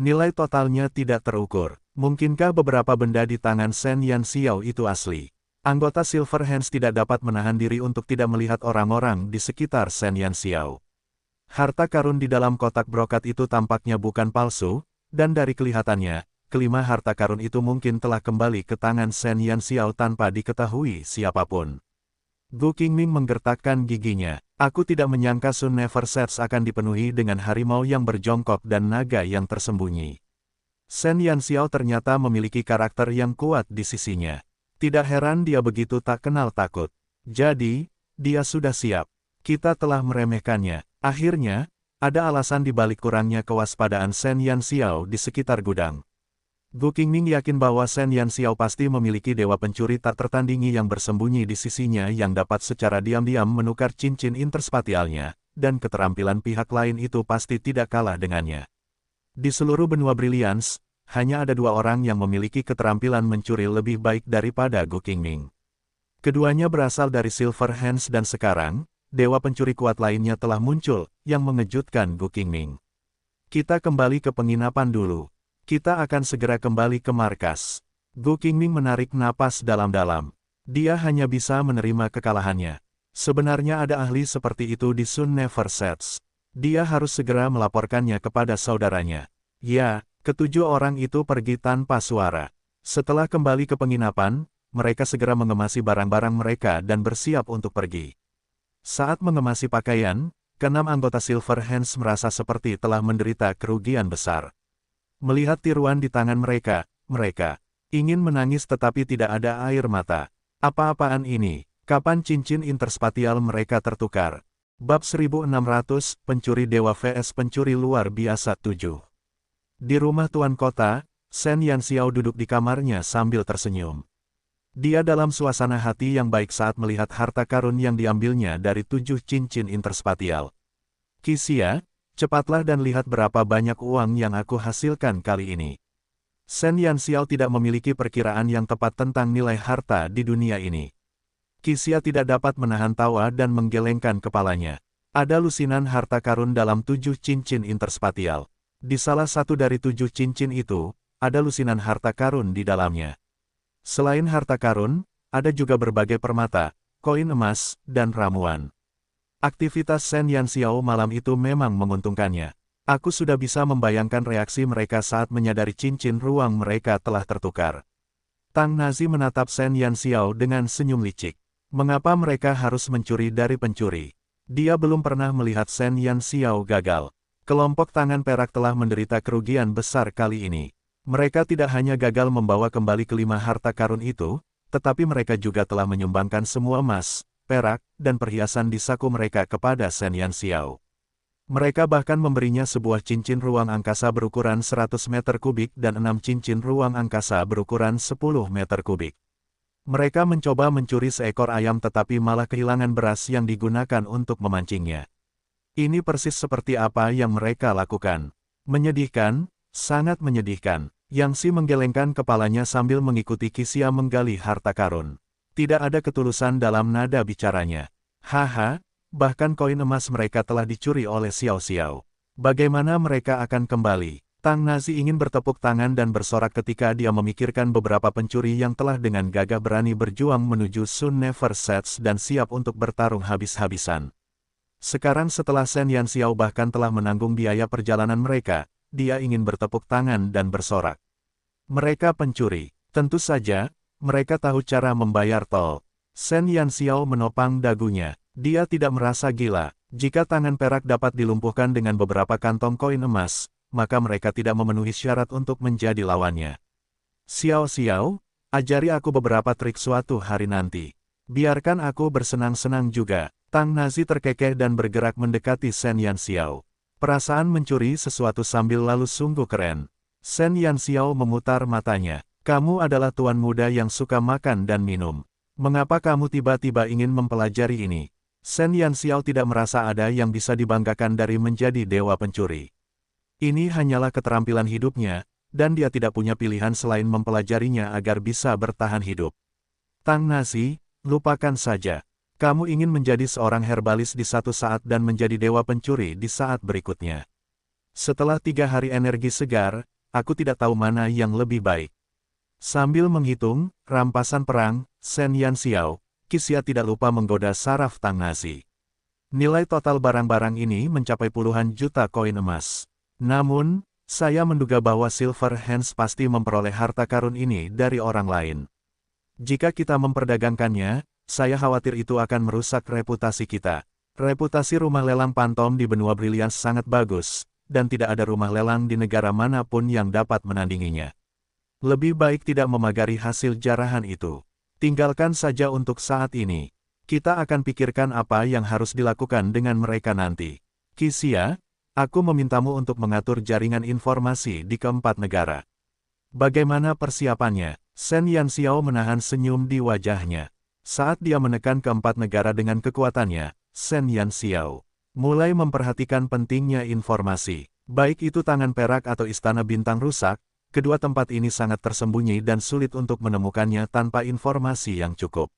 Nilai totalnya tidak terukur. Mungkinkah beberapa benda di tangan Shen Yanxiao itu asli? Anggota Silver Hands tidak dapat menahan diri untuk tidak melihat orang-orang di sekitar Shen Yanxiao. Harta karun di dalam kotak brokat itu tampaknya bukan palsu, dan dari kelihatannya, kelima harta karun itu mungkin telah kembali ke tangan Shen Yanxiao tanpa diketahui siapapun. Gu Qingming menggertakkan giginya. Aku tidak menyangka Sun Never Sets akan dipenuhi dengan harimau yang berjongkok dan naga yang tersembunyi. Shen Yanxiao ternyata memiliki karakter yang kuat di sisinya. Tidak heran dia begitu tak kenal takut. Jadi, dia sudah siap. Kita telah meremehkannya. Akhirnya, ada alasan di balik kurangnya kewaspadaan Shen Yanxiao di sekitar gudang. Gu Qingming yakin bahwa Shen Yanxiao pasti memiliki dewa pencuri tak tertandingi yang bersembunyi di sisinya yang dapat secara diam-diam menukar cincin interspatialnya, dan keterampilan pihak lain itu pasti tidak kalah dengannya. Di seluruh benua Brilliance, hanya ada 2 orang yang memiliki keterampilan mencuri lebih baik daripada Gu Qingming. Keduanya berasal dari Silver Hands dan sekarang, dewa pencuri kuat lainnya telah muncul, yang mengejutkan Gu Qingming. Kita kembali ke penginapan dulu. Kita akan segera kembali ke markas. Gu Qingming menarik napas dalam-dalam. Dia hanya bisa menerima kekalahannya. Sebenarnya ada ahli seperti itu di Sun Never Sets. Dia harus segera melaporkannya kepada saudaranya. Ya. Ketujuh orang itu pergi tanpa suara. Setelah kembali ke penginapan, mereka segera mengemasi barang-barang mereka dan bersiap untuk pergi. Saat mengemasi pakaian, ke-6 anggota Silver Hands merasa seperti telah menderita kerugian besar. Melihat tiruan di tangan mereka ingin menangis tetapi tidak ada air mata. Apa-apaan ini? Kapan cincin interspatial mereka tertukar? Bab 1600, Pencuri Dewa vs Pencuri Luar Biasa 7. Di rumah Tuan Kota, Shen Yanxiao duduk di kamarnya sambil tersenyum. Dia dalam suasana hati yang baik saat melihat harta karun yang diambilnya dari 7 cincin interspatial. Qixia, cepatlah dan lihat berapa banyak uang yang aku hasilkan kali ini. Shen Yanxiao tidak memiliki perkiraan yang tepat tentang nilai harta di dunia ini. Qixia tidak dapat menahan tawa dan menggelengkan kepalanya. Ada lusinan harta karun dalam 7 cincin interspatial. Di salah satu dari 7 cincin itu, ada lusinan harta karun di dalamnya. Selain harta karun, ada juga berbagai permata, koin emas, dan ramuan. Aktivitas Shen Yanxiao malam itu memang menguntungkannya. Aku sudah bisa membayangkan reaksi mereka saat menyadari cincin ruang mereka telah tertukar. Tang Nazi menatap Shen Yanxiao dengan senyum licik. Mengapa mereka harus mencuri dari pencuri? Dia belum pernah melihat Shen Yanxiao gagal. Kelompok tangan perak telah menderita kerugian besar kali ini. Mereka tidak hanya gagal membawa kembali kelima harta karun itu, tetapi mereka juga telah menyumbangkan semua emas, perak, dan perhiasan di saku mereka kepada Shen Yanxiao. Mereka bahkan memberinya sebuah cincin ruang angkasa berukuran 100 meter kubik dan 6 cincin ruang angkasa berukuran 10 meter kubik. Mereka mencoba mencuri seekor ayam tetapi malah kehilangan beras yang digunakan untuk memancingnya. Ini persis seperti apa yang mereka lakukan. Menyedihkan, sangat menyedihkan. Yang Si menggelengkan kepalanya sambil mengikuti Qixia menggali harta karun. Tidak ada ketulusan dalam nada bicaranya. Haha. Bahkan koin emas mereka telah dicuri oleh Xiao Xiao. Bagaimana mereka akan kembali? Tang Nazi ingin bertepuk tangan dan bersorak ketika dia memikirkan beberapa pencuri yang telah dengan gagah berani berjuang menuju Sun Never Sets dan siap untuk bertarung habis-habisan. Sekarang setelah Shen Yanxiao bahkan telah menanggung biaya perjalanan mereka, dia ingin bertepuk tangan dan bersorak. Mereka pencuri. Tentu saja, mereka tahu cara membayar tol. Shen Yanxiao menopang dagunya. Dia tidak merasa gila. Jika tangan perak dapat dilumpuhkan dengan beberapa kantong koin emas, maka mereka tidak memenuhi syarat untuk menjadi lawannya. Xiao Xiao, ajari aku beberapa trik suatu hari nanti. Biarkan aku bersenang-senang juga. Tang Nazi terkekeh dan bergerak mendekati Shen Yanxiao. Perasaan mencuri sesuatu sambil lalu sungguh keren. Shen Yanxiao memutar matanya. Kamu adalah tuan muda yang suka makan dan minum. Mengapa kamu tiba-tiba ingin mempelajari ini? Shen Yanxiao tidak merasa ada yang bisa dibanggakan dari menjadi dewa pencuri. Ini hanyalah keterampilan hidupnya, dan dia tidak punya pilihan selain mempelajarinya agar bisa bertahan hidup. Tang Nazi, lupakan saja. Kamu ingin menjadi seorang herbalis di satu saat dan menjadi dewa pencuri di saat berikutnya. Setelah 3 hari energi segar, aku tidak tahu mana yang lebih baik. Sambil menghitung rampasan perang, Shen Yanxiao, Qixia tidak lupa menggoda saraf Tang Nazi. Nilai total barang-barang ini mencapai puluhan juta koin emas. Namun, saya menduga bahwa Silver Hands pasti memperoleh harta karun ini dari orang lain. Jika kita memperdagangkannya, saya khawatir itu akan merusak reputasi kita. Reputasi rumah lelang Pantom di benua Brilliance sangat bagus, dan tidak ada rumah lelang di negara manapun yang dapat menandinginya. Lebih baik tidak memagari hasil jarahan itu. Tinggalkan saja untuk saat ini. Kita akan pikirkan apa yang harus dilakukan dengan mereka nanti. Qixia, aku memintamu untuk mengatur jaringan informasi di keempat negara. Bagaimana persiapannya? Shen Yanxiao menahan senyum di wajahnya. Saat dia menekan keempat negara dengan kekuatannya, Shen Yanxiao mulai memperhatikan pentingnya informasi. Baik itu tangan perak atau istana bintang rusak, kedua tempat ini sangat tersembunyi dan sulit untuk menemukannya tanpa informasi yang cukup.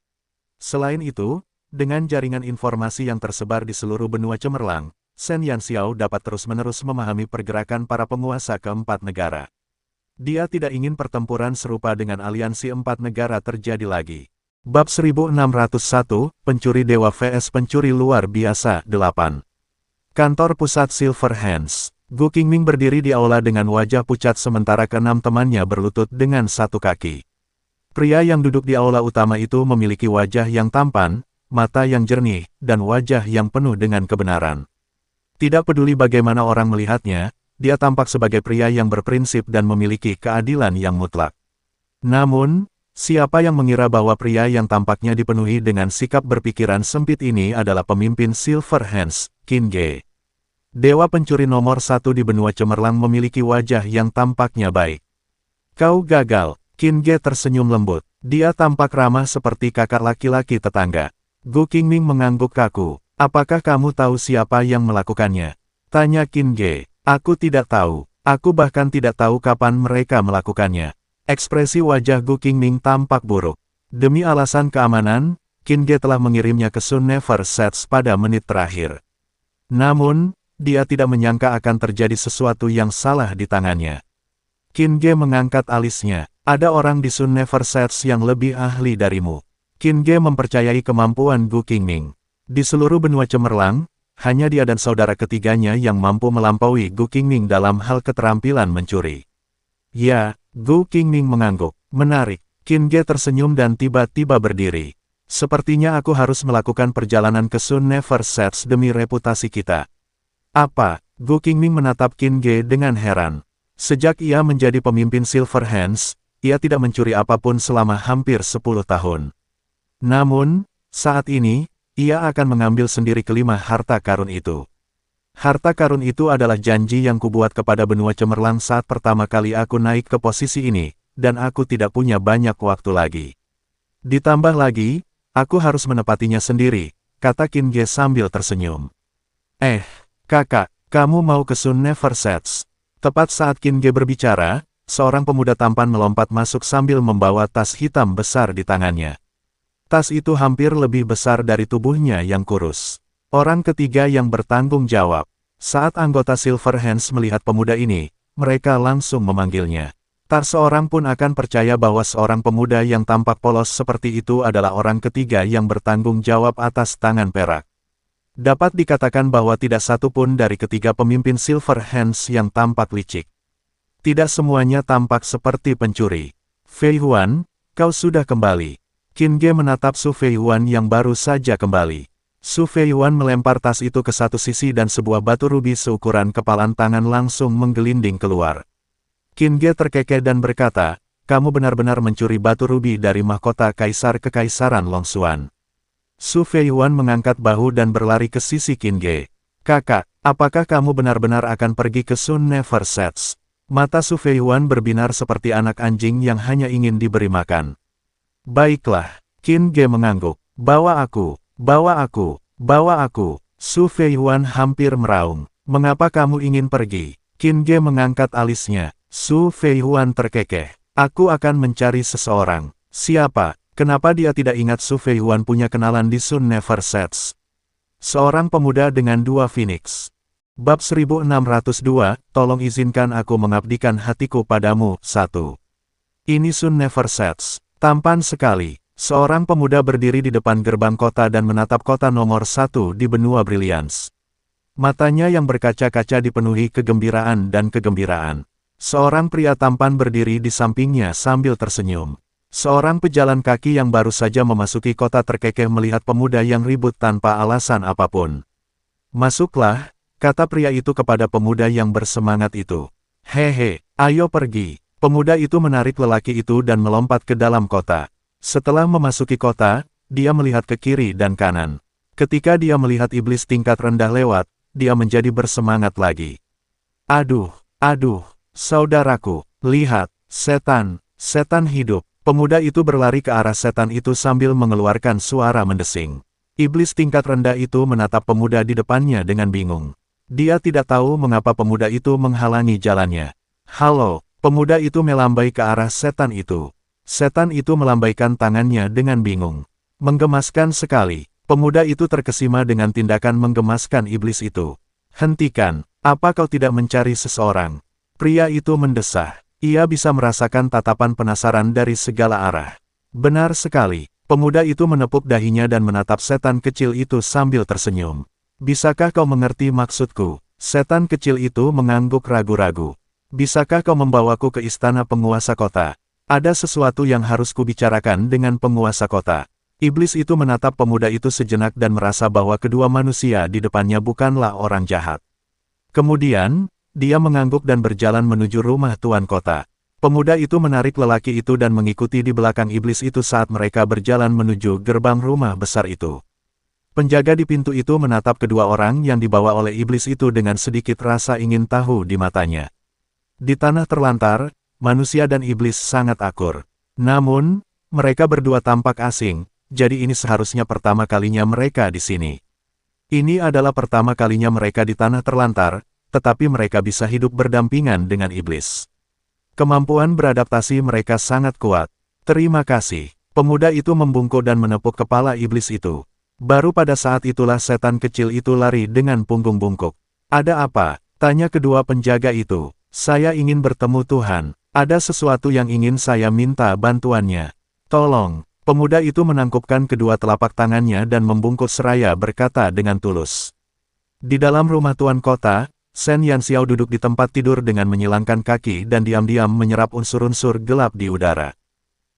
Selain itu, dengan jaringan informasi yang tersebar di seluruh benua cemerlang, Shen Yanxiao dapat terus-menerus memahami pergerakan para penguasa keempat negara. Dia tidak ingin pertempuran serupa dengan aliansi 4 negara terjadi lagi. Bab 1601, Pencuri Dewa vs Pencuri Luar Biasa 8. Kantor Pusat Silver Hands. Gu Qingming berdiri di aula dengan wajah pucat sementara keenam temannya berlutut dengan satu kaki. Pria yang duduk di aula utama itu memiliki wajah yang tampan, mata yang jernih, dan wajah yang penuh dengan kebenaran. Tidak peduli bagaimana orang melihatnya, dia tampak sebagai pria yang berprinsip dan memiliki keadilan yang mutlak. Namun, siapa yang mengira bahwa pria yang tampaknya dipenuhi dengan sikap berpikiran sempit ini adalah pemimpin Silver Hands, Qin Ge. Dewa pencuri nomor 1 di benua cemerlang memiliki wajah yang tampaknya baik. Kau gagal, Qin Ge tersenyum lembut. Dia tampak ramah seperti kakak laki-laki tetangga. Gu Qingming mengangguk kaku. Apakah kamu tahu siapa yang melakukannya? Tanya Qin Ge. Aku tidak tahu. Aku bahkan tidak tahu kapan mereka melakukannya. Ekspresi wajah Gu Qingming tampak buruk. Demi alasan keamanan, Qin Ge telah mengirimnya ke Sun Never Sets pada menit terakhir. Namun, dia tidak menyangka akan terjadi sesuatu yang salah di tangannya. Qin Ge mengangkat alisnya. Ada orang di Sun Never Sets yang lebih ahli darimu. Qin Ge mempercayai kemampuan Gu Qingming. Di seluruh benua cemerlang, Hanya dia dan saudara ketiganya yang mampu melampaui Gu Qingming dalam hal keterampilan mencuri. Ya, Gu Qingming mengangguk. Menarik. Qin Ge tersenyum dan tiba-tiba berdiri. Sepertinya aku harus melakukan perjalanan ke Sun Never Sets demi reputasi kita. Apa? Gu Qingming menatap Qin Ge dengan heran. Sejak ia menjadi pemimpin Silver Hands, ia tidak mencuri apapun selama hampir 10 tahun. Namun, saat ini, ia akan mengambil sendiri kelima harta karun itu. Harta karun itu adalah janji yang kubuat kepada benua cemerlang saat pertama kali aku naik ke posisi ini, dan aku tidak punya banyak waktu lagi. Ditambah lagi, aku harus menepatinya sendiri, kata Qin Ge sambil tersenyum. Kakak, kamu mau ke Sun Never Sets? Tepat saat Qin Ge berbicara, seorang pemuda tampan melompat masuk sambil membawa tas hitam besar di tangannya. Tas itu hampir lebih besar dari tubuhnya yang kurus. Orang ketiga yang bertanggung jawab. Saat anggota Silver Hands melihat pemuda ini, mereka langsung memanggilnya. Tak seorang pun akan percaya bahwa seorang pemuda yang tampak polos seperti itu adalah orang ketiga yang bertanggung jawab atas tangan perak. Dapat dikatakan bahwa tidak satu pun dari ketiga pemimpin Silver Hands yang tampak licik. Tidak semuanya tampak seperti pencuri. Fei Huan, kau sudah kembali. Qin Ge menatap Su Fei Huan yang baru saja kembali. Su Fei Huan melempar tas itu ke satu sisi dan sebuah batu rubi seukuran kepalan tangan langsung menggelinding keluar. Qin Ge terkekeh dan berkata, kamu benar-benar mencuri batu rubi dari mahkota Kaisar Kekaisaran Longxuan. Su Fei Huan mengangkat bahu dan berlari ke sisi Qin Ge. Kakak, apakah kamu benar-benar akan pergi ke Sun Never Sets? Mata Su Fei Huan berbinar seperti anak anjing yang hanya ingin diberi makan. Baiklah, Qin Ge mengangguk. Bawa aku, bawa aku, bawa aku. Su Fei Huan hampir meraung. Mengapa kamu ingin pergi? Qin Ge mengangkat alisnya. Su Fei Huan terkekeh. Aku akan mencari seseorang. Siapa? Kenapa dia tidak ingat Su Fei Huan punya kenalan di Sun Never Sets? Seorang pemuda dengan dua phoenix. Bab 1602, tolong izinkan aku mengabdikan hatiku padamu. 1. Ini Sun Never Sets. Tampan sekali. Seorang pemuda berdiri di depan gerbang kota dan menatap kota nomor 1 di benua Brilliance. Matanya yang berkaca-kaca dipenuhi kegembiraan dan kegembiraan. Seorang pria tampan berdiri di sampingnya sambil tersenyum. Seorang pejalan kaki yang baru saja memasuki kota terkekeh melihat pemuda yang ribut tanpa alasan apapun. Masuklah, kata pria itu kepada pemuda yang bersemangat itu. Hehe, ayo pergi. Pemuda itu menarik lelaki itu dan melompat ke dalam kota. Setelah memasuki kota, dia melihat ke kiri dan kanan. Ketika dia melihat iblis tingkat rendah lewat, dia menjadi bersemangat lagi. Aduh, saudaraku, lihat, setan hidup. Pemuda itu berlari ke arah setan itu sambil mengeluarkan suara mendesing. Iblis tingkat rendah itu menatap pemuda di depannya dengan bingung. Dia tidak tahu mengapa pemuda itu menghalangi jalannya. Halo. Pemuda itu melambai ke arah setan itu. Setan itu melambaikan tangannya dengan bingung. Menggemaskan sekali. Pemuda itu terkesima dengan tindakan menggemaskan iblis itu. Hentikan, apa kau tidak mencari seseorang? Pria itu mendesah. Ia bisa merasakan tatapan penasaran dari segala arah. Benar sekali. Pemuda itu menepuk dahinya dan menatap setan kecil itu sambil tersenyum. Bisakah kau mengerti maksudku? Setan kecil itu mengangguk ragu-ragu. Bisakah kau membawaku ke istana penguasa kota? Ada sesuatu yang harus kubicarakan dengan penguasa kota. Iblis itu menatap pemuda itu sejenak dan merasa bahwa kedua manusia di depannya bukanlah orang jahat. Kemudian, dia mengangguk dan berjalan menuju rumah tuan kota. Pemuda itu menarik lelaki itu dan mengikuti di belakang iblis itu saat mereka berjalan menuju gerbang rumah besar itu. Penjaga di pintu itu menatap kedua orang yang dibawa oleh iblis itu dengan sedikit rasa ingin tahu di matanya. Di tanah terlantar, manusia dan iblis sangat akur. Namun, mereka berdua tampak asing, jadi ini seharusnya pertama kalinya mereka di sini. Ini adalah pertama kalinya mereka di tanah terlantar, tetapi mereka bisa hidup berdampingan dengan iblis. Kemampuan beradaptasi mereka sangat kuat. Terima kasih. Pemuda itu membungkuk dan menepuk kepala iblis itu. Baru pada saat itulah setan kecil itu lari dengan punggung bungkuk. Ada apa? Tanya kedua penjaga itu. Saya ingin bertemu Tuhan. Ada sesuatu yang ingin saya minta bantuannya. Tolong. Pemuda itu menangkupkan kedua telapak tangannya dan membungkuk seraya berkata dengan tulus. Di dalam rumah tuan kota, Shen Yanxiao duduk di tempat tidur dengan menyilangkan kaki dan diam-diam menyerap unsur-unsur gelap di udara.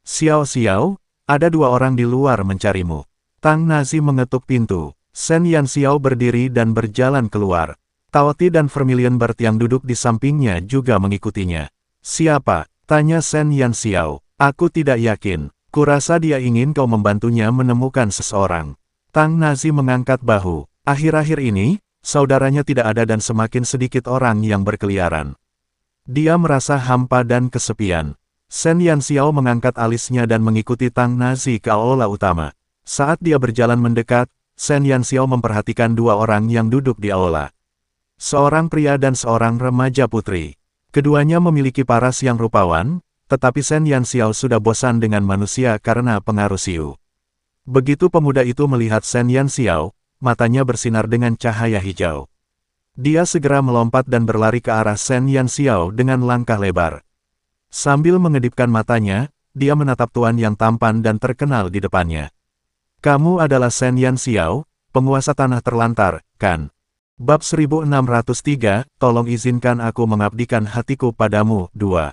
Xiao Xiao, ada dua orang di luar mencarimu. Tang Nazi mengetuk pintu. Shen Yanxiao berdiri dan berjalan keluar. Taoti dan Vermilion Bird yang duduk di sampingnya juga mengikutinya. Siapa? Tanya Shen Yanxiao. Aku tidak yakin. Kurasa dia ingin kau membantunya menemukan seseorang. Tang Nazi mengangkat bahu. Akhir-akhir ini, saudaranya tidak ada dan semakin sedikit orang yang berkeliaran. Dia merasa hampa dan kesepian. Shen Yanxiao mengangkat alisnya dan mengikuti Tang Nazi ke aula utama. Saat dia berjalan mendekat, Shen Yanxiao memperhatikan dua orang yang duduk di aula. Seorang pria dan seorang remaja putri. Keduanya memiliki paras yang rupawan, tetapi Shen Yanxiao sudah bosan dengan manusia karena pengaruh Siu. Begitu pemuda itu melihat Shen Yanxiao, matanya bersinar dengan cahaya hijau. Dia segera melompat dan berlari ke arah Shen Yanxiao dengan langkah lebar. Sambil mengedipkan matanya, dia menatap tuan yang tampan dan terkenal di depannya. Kamu adalah Shen Yanxiao, penguasa tanah terlantar, kan? Bab 1603, tolong izinkan aku mengabdikan hatiku padamu, 2.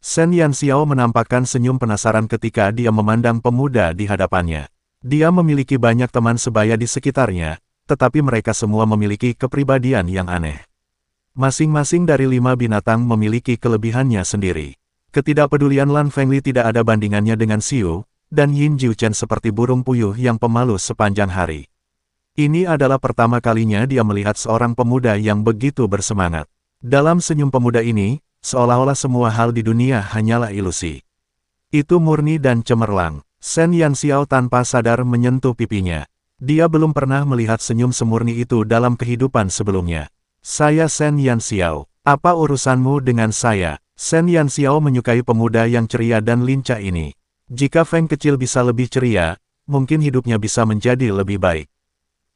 Shen Yanxiao menampakkan senyum penasaran ketika dia memandang pemuda di hadapannya. Dia memiliki banyak teman sebaya di sekitarnya, tetapi mereka semua memiliki kepribadian yang aneh. Masing-masing dari 5 binatang memiliki kelebihannya sendiri. Ketidakpedulian Lan Fengli tidak ada bandingannya dengan Siu, dan Yin Jiuchen seperti burung puyuh yang pemalu sepanjang hari. Ini adalah pertama kalinya dia melihat seorang pemuda yang begitu bersemangat. Dalam senyum pemuda ini, seolah-olah semua hal di dunia hanyalah ilusi. Itu murni dan cemerlang. Shen Yanxiao tanpa sadar menyentuh pipinya. Dia belum pernah melihat senyum semurni itu dalam kehidupan sebelumnya. Saya Shen Yanxiao. Apa urusanmu dengan saya? Shen Yanxiao menyukai pemuda yang ceria dan lincah ini. Jika Feng kecil bisa lebih ceria, mungkin hidupnya bisa menjadi lebih baik.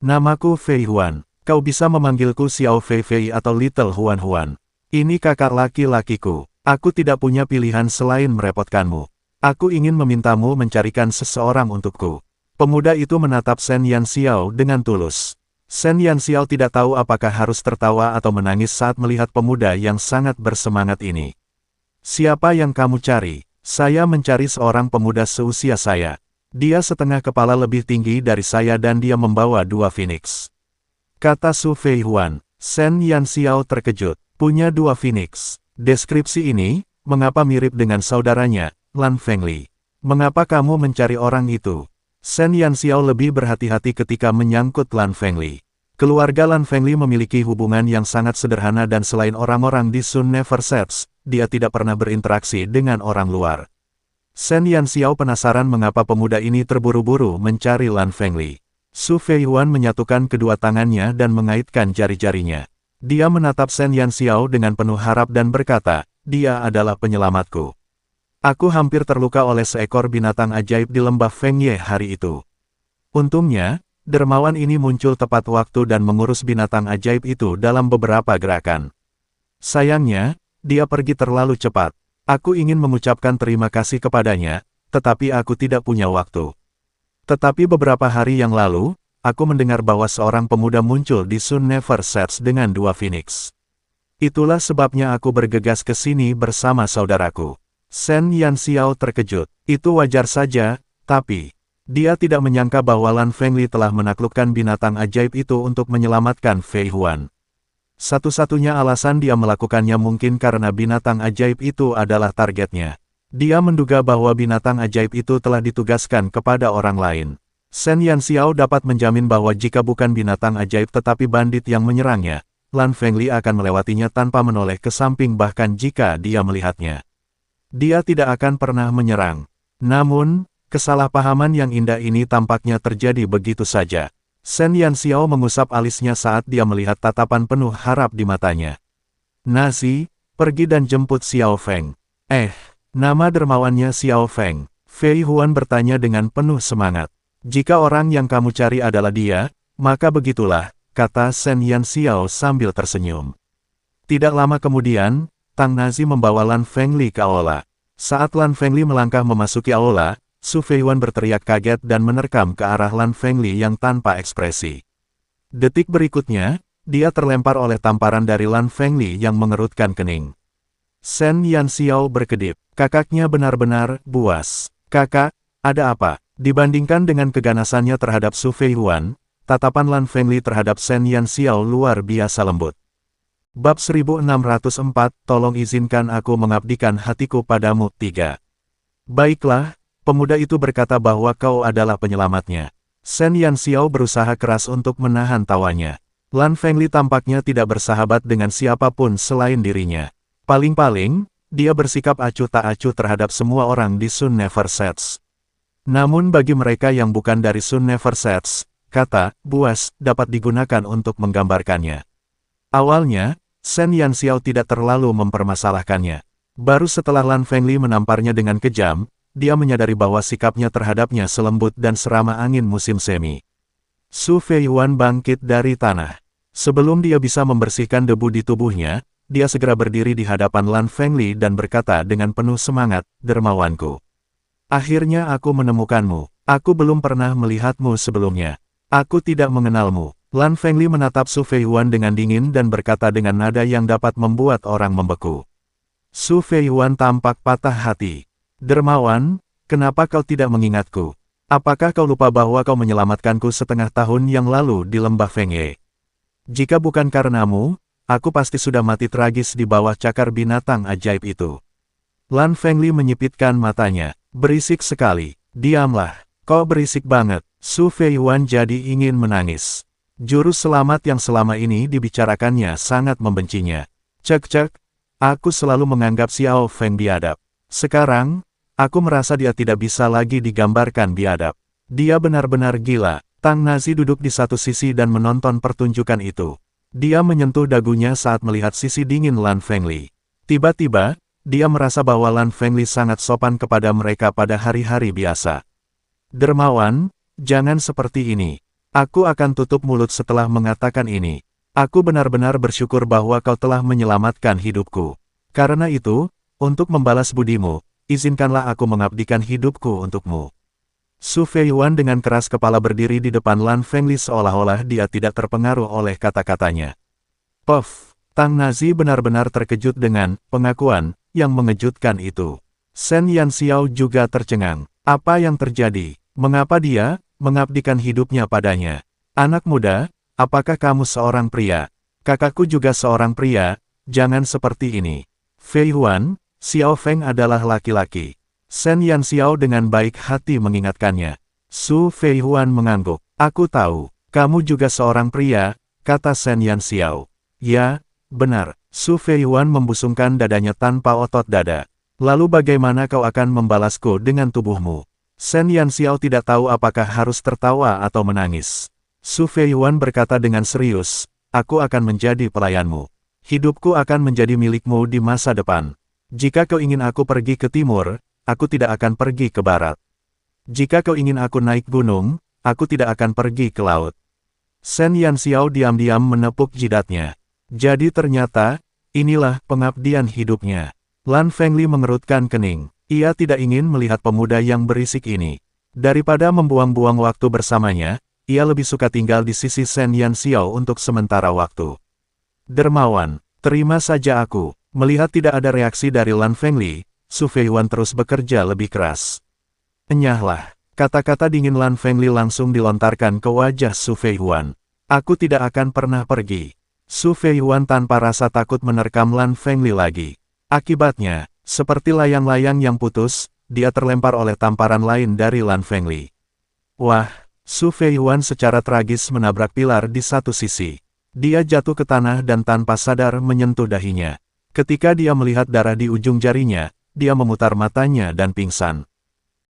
Namaku Fei Huan. Kau bisa memanggilku Xiao Fei Fei atau Little Huan Huan. Ini kakak laki-lakiku. Aku tidak punya pilihan selain merepotkanmu. Aku ingin memintamu mencarikan seseorang untukku. Pemuda itu menatap Shen Yanxiao dengan tulus. Shen Yanxiao tidak tahu apakah harus tertawa atau menangis saat melihat pemuda yang sangat bersemangat ini. Siapa yang kamu cari? Saya mencari seorang pemuda seusia saya. Dia setengah kepala lebih tinggi dari saya dan dia membawa 2 phoenix. Kata Su Fei Huan. Shen Yanxiao terkejut. Punya 2 phoenix. Deskripsi ini, mengapa mirip dengan saudaranya, Lan Fengli? Mengapa kamu mencari orang itu? Shen Yanxiao lebih berhati-hati ketika menyangkut Lan Fengli. Keluarga Lan Fengli memiliki hubungan yang sangat sederhana dan selain orang-orang di Sun Never Sets, dia tidak pernah berinteraksi dengan orang luar. Shen Yanxiao penasaran mengapa pemuda ini terburu-buru mencari Lan Fengli. Su Fei Huan menyatukan kedua tangannya dan mengaitkan jari-jarinya. Dia menatap Shen Yanxiao dengan penuh harap dan berkata, dia adalah penyelamatku. Aku hampir terluka oleh seekor binatang ajaib di lembah Fengye hari itu. Untungnya, dermawan ini muncul tepat waktu dan mengurus binatang ajaib itu dalam beberapa gerakan. Sayangnya, dia pergi terlalu cepat. Aku ingin mengucapkan terima kasih kepadanya, tetapi aku tidak punya waktu. Tetapi beberapa hari yang lalu, aku mendengar bahwa seorang pemuda muncul di Sun Never Sets dengan 2 phoenix. Itulah sebabnya aku bergegas ke sini bersama saudaraku. Shen Yanxiao terkejut. Itu wajar saja, tapi dia tidak menyangka bahwa Lan Fengli telah menaklukkan binatang ajaib itu untuk menyelamatkan Fei Huan. Satu-satunya alasan dia melakukannya mungkin karena binatang ajaib itu adalah targetnya. Dia menduga bahwa binatang ajaib itu telah ditugaskan kepada orang lain. Shen Yanxiao dapat menjamin bahwa jika bukan binatang ajaib tetapi bandit yang menyerangnya, Lan Fengli akan melewatinya tanpa menoleh ke samping bahkan jika dia melihatnya. Dia tidak akan pernah menyerang. Namun, kesalahpahaman yang indah ini tampaknya terjadi begitu saja. Shen Yanxiao mengusap alisnya saat dia melihat tatapan penuh harap di matanya. Nazi, pergi dan jemput Xiao Feng. Nama dermawannya Xiao Feng. Fei Huan bertanya dengan penuh semangat. Jika orang yang kamu cari adalah dia, maka begitulah, kata Shen Yanxiao sambil tersenyum. Tidak lama kemudian, Tang Nazi membawa Lan Fengli ke aula. Saat Lan Fengli melangkah memasuki aula, Su Fei Huan berteriak kaget dan menerkam ke arah Lan Fengli yang tanpa ekspresi. Detik berikutnya, dia terlempar oleh tamparan dari Lan Fengli yang mengerutkan kening. Shen Yanxiao berkedip. Kakaknya benar-benar buas. Kakak, ada apa? Dibandingkan dengan keganasannya terhadap Su Feihuan, tatapan Lan Fengli terhadap Shen Yanxiao luar biasa lembut. Bab 1604, tolong izinkan aku mengabdikan hatiku padamu. 3. Baiklah, pemuda itu berkata bahwa kau adalah penyelamatnya. Shen Yanxiao berusaha keras untuk menahan tawanya. Lan Fengli tampaknya tidak bersahabat dengan siapapun selain dirinya. Paling-paling, dia bersikap acuh tak acuh terhadap semua orang di Sun Never Sets. Namun bagi mereka yang bukan dari Sun Never Sets, kata buas dapat digunakan untuk menggambarkannya. Awalnya, Shen Yanxiao tidak terlalu mempermasalahkannya. Baru setelah Lan Fengli menamparnya dengan kejam, dia menyadari bahwa sikapnya terhadapnya selembut dan seramah angin musim semi. Su Feihuan bangkit dari tanah. Sebelum dia bisa membersihkan debu di tubuhnya, dia segera berdiri di hadapan Lan Fengli dan berkata dengan penuh semangat, "Dermawanku. Akhirnya aku menemukanmu. Aku belum pernah melihatmu sebelumnya. Aku tidak mengenalmu." Lan Fengli menatap Su Feihuan dengan dingin dan berkata dengan nada yang dapat membuat orang membeku. Su Feihuan tampak patah hati. "Dermawan, kenapa kau tidak mengingatku? Apakah kau lupa bahwa kau menyelamatkanku setengah tahun yang lalu di lembah Fengye? Jika bukan karenamu, aku pasti sudah mati tragis di bawah cakar binatang ajaib itu." Lan Fengli menyipitkan matanya. "Berisik sekali. Diamlah. Kau berisik banget." Su Feihuan jadi ingin menangis. Juru selamat yang selama ini dibicarakannya sangat membencinya. Cek, aku selalu menganggap Xiao Feng biadab. Sekarang, aku merasa dia tidak bisa lagi digambarkan biadab. Dia benar-benar gila. Tang Nazi duduk di satu sisi dan menonton pertunjukan itu. Dia menyentuh dagunya saat melihat sisi dingin Lan Fengli. Tiba-tiba, dia merasa bahwa Lan Fengli sangat sopan kepada mereka pada hari-hari biasa. "Dermawan, jangan seperti ini. Aku akan tutup mulut setelah mengatakan ini. Aku benar-benar bersyukur bahwa kau telah menyelamatkan hidupku. Karena itu, untuk membalas budimu, izinkanlah aku mengabdikan hidupku untukmu." Su Feihuan dengan keras kepala berdiri di depan Lan Fengli seolah-olah dia tidak terpengaruh oleh kata-katanya. Puff, Tang Nazi benar-benar terkejut dengan pengakuan yang mengejutkan itu. Shen Yanxiao juga tercengang. Apa yang terjadi? Mengapa dia mengabdikan hidupnya padanya? "Anak muda, apakah kamu seorang pria? Kakakku juga seorang pria, jangan seperti ini." "Feihuan, Xiao Feng adalah laki-laki." Shen Yanxiao dengan baik hati mengingatkannya. Su Feihuan mengangguk. "Aku tahu, kamu juga seorang pria," kata Shen Yanxiao. "Ya, benar." Su Feihuan membusungkan dadanya tanpa otot dada. "Lalu bagaimana kau akan membalasku dengan tubuhmu?" Shen Yanxiao tidak tahu apakah harus tertawa atau menangis. Su Feihuan berkata dengan serius, "Aku akan menjadi pelayanmu. Hidupku akan menjadi milikmu di masa depan. Jika kau ingin aku pergi ke timur, aku tidak akan pergi ke barat. Jika kau ingin aku naik gunung, aku tidak akan pergi ke laut." Shen Yanxiao diam-diam menepuk jidatnya. Jadi ternyata, inilah pengabdian hidupnya. Lan Fengli mengerutkan kening. Ia tidak ingin melihat pemuda yang berisik ini. Daripada membuang-buang waktu bersamanya, ia lebih suka tinggal di sisi Shen Yanxiao untuk sementara waktu. "Dermawan, terima saja aku." Melihat tidak ada reaksi dari Lan Fengli, Su Feihuan terus bekerja lebih keras. "Enyahlah." Kata-kata dingin Lan Fengli langsung dilontarkan ke wajah Su Feihuan. "Aku tidak akan pernah pergi." Su Feihuan tanpa rasa takut menerkam Lan Fengli lagi. Akibatnya, seperti layang-layang yang putus, dia terlempar oleh tamparan lain dari Lan Fengli. Wah, Su Feihuan secara tragis menabrak pilar di satu sisi. Dia jatuh ke tanah dan tanpa sadar menyentuh dahinya. Ketika dia melihat darah di ujung jarinya, dia memutar matanya dan pingsan.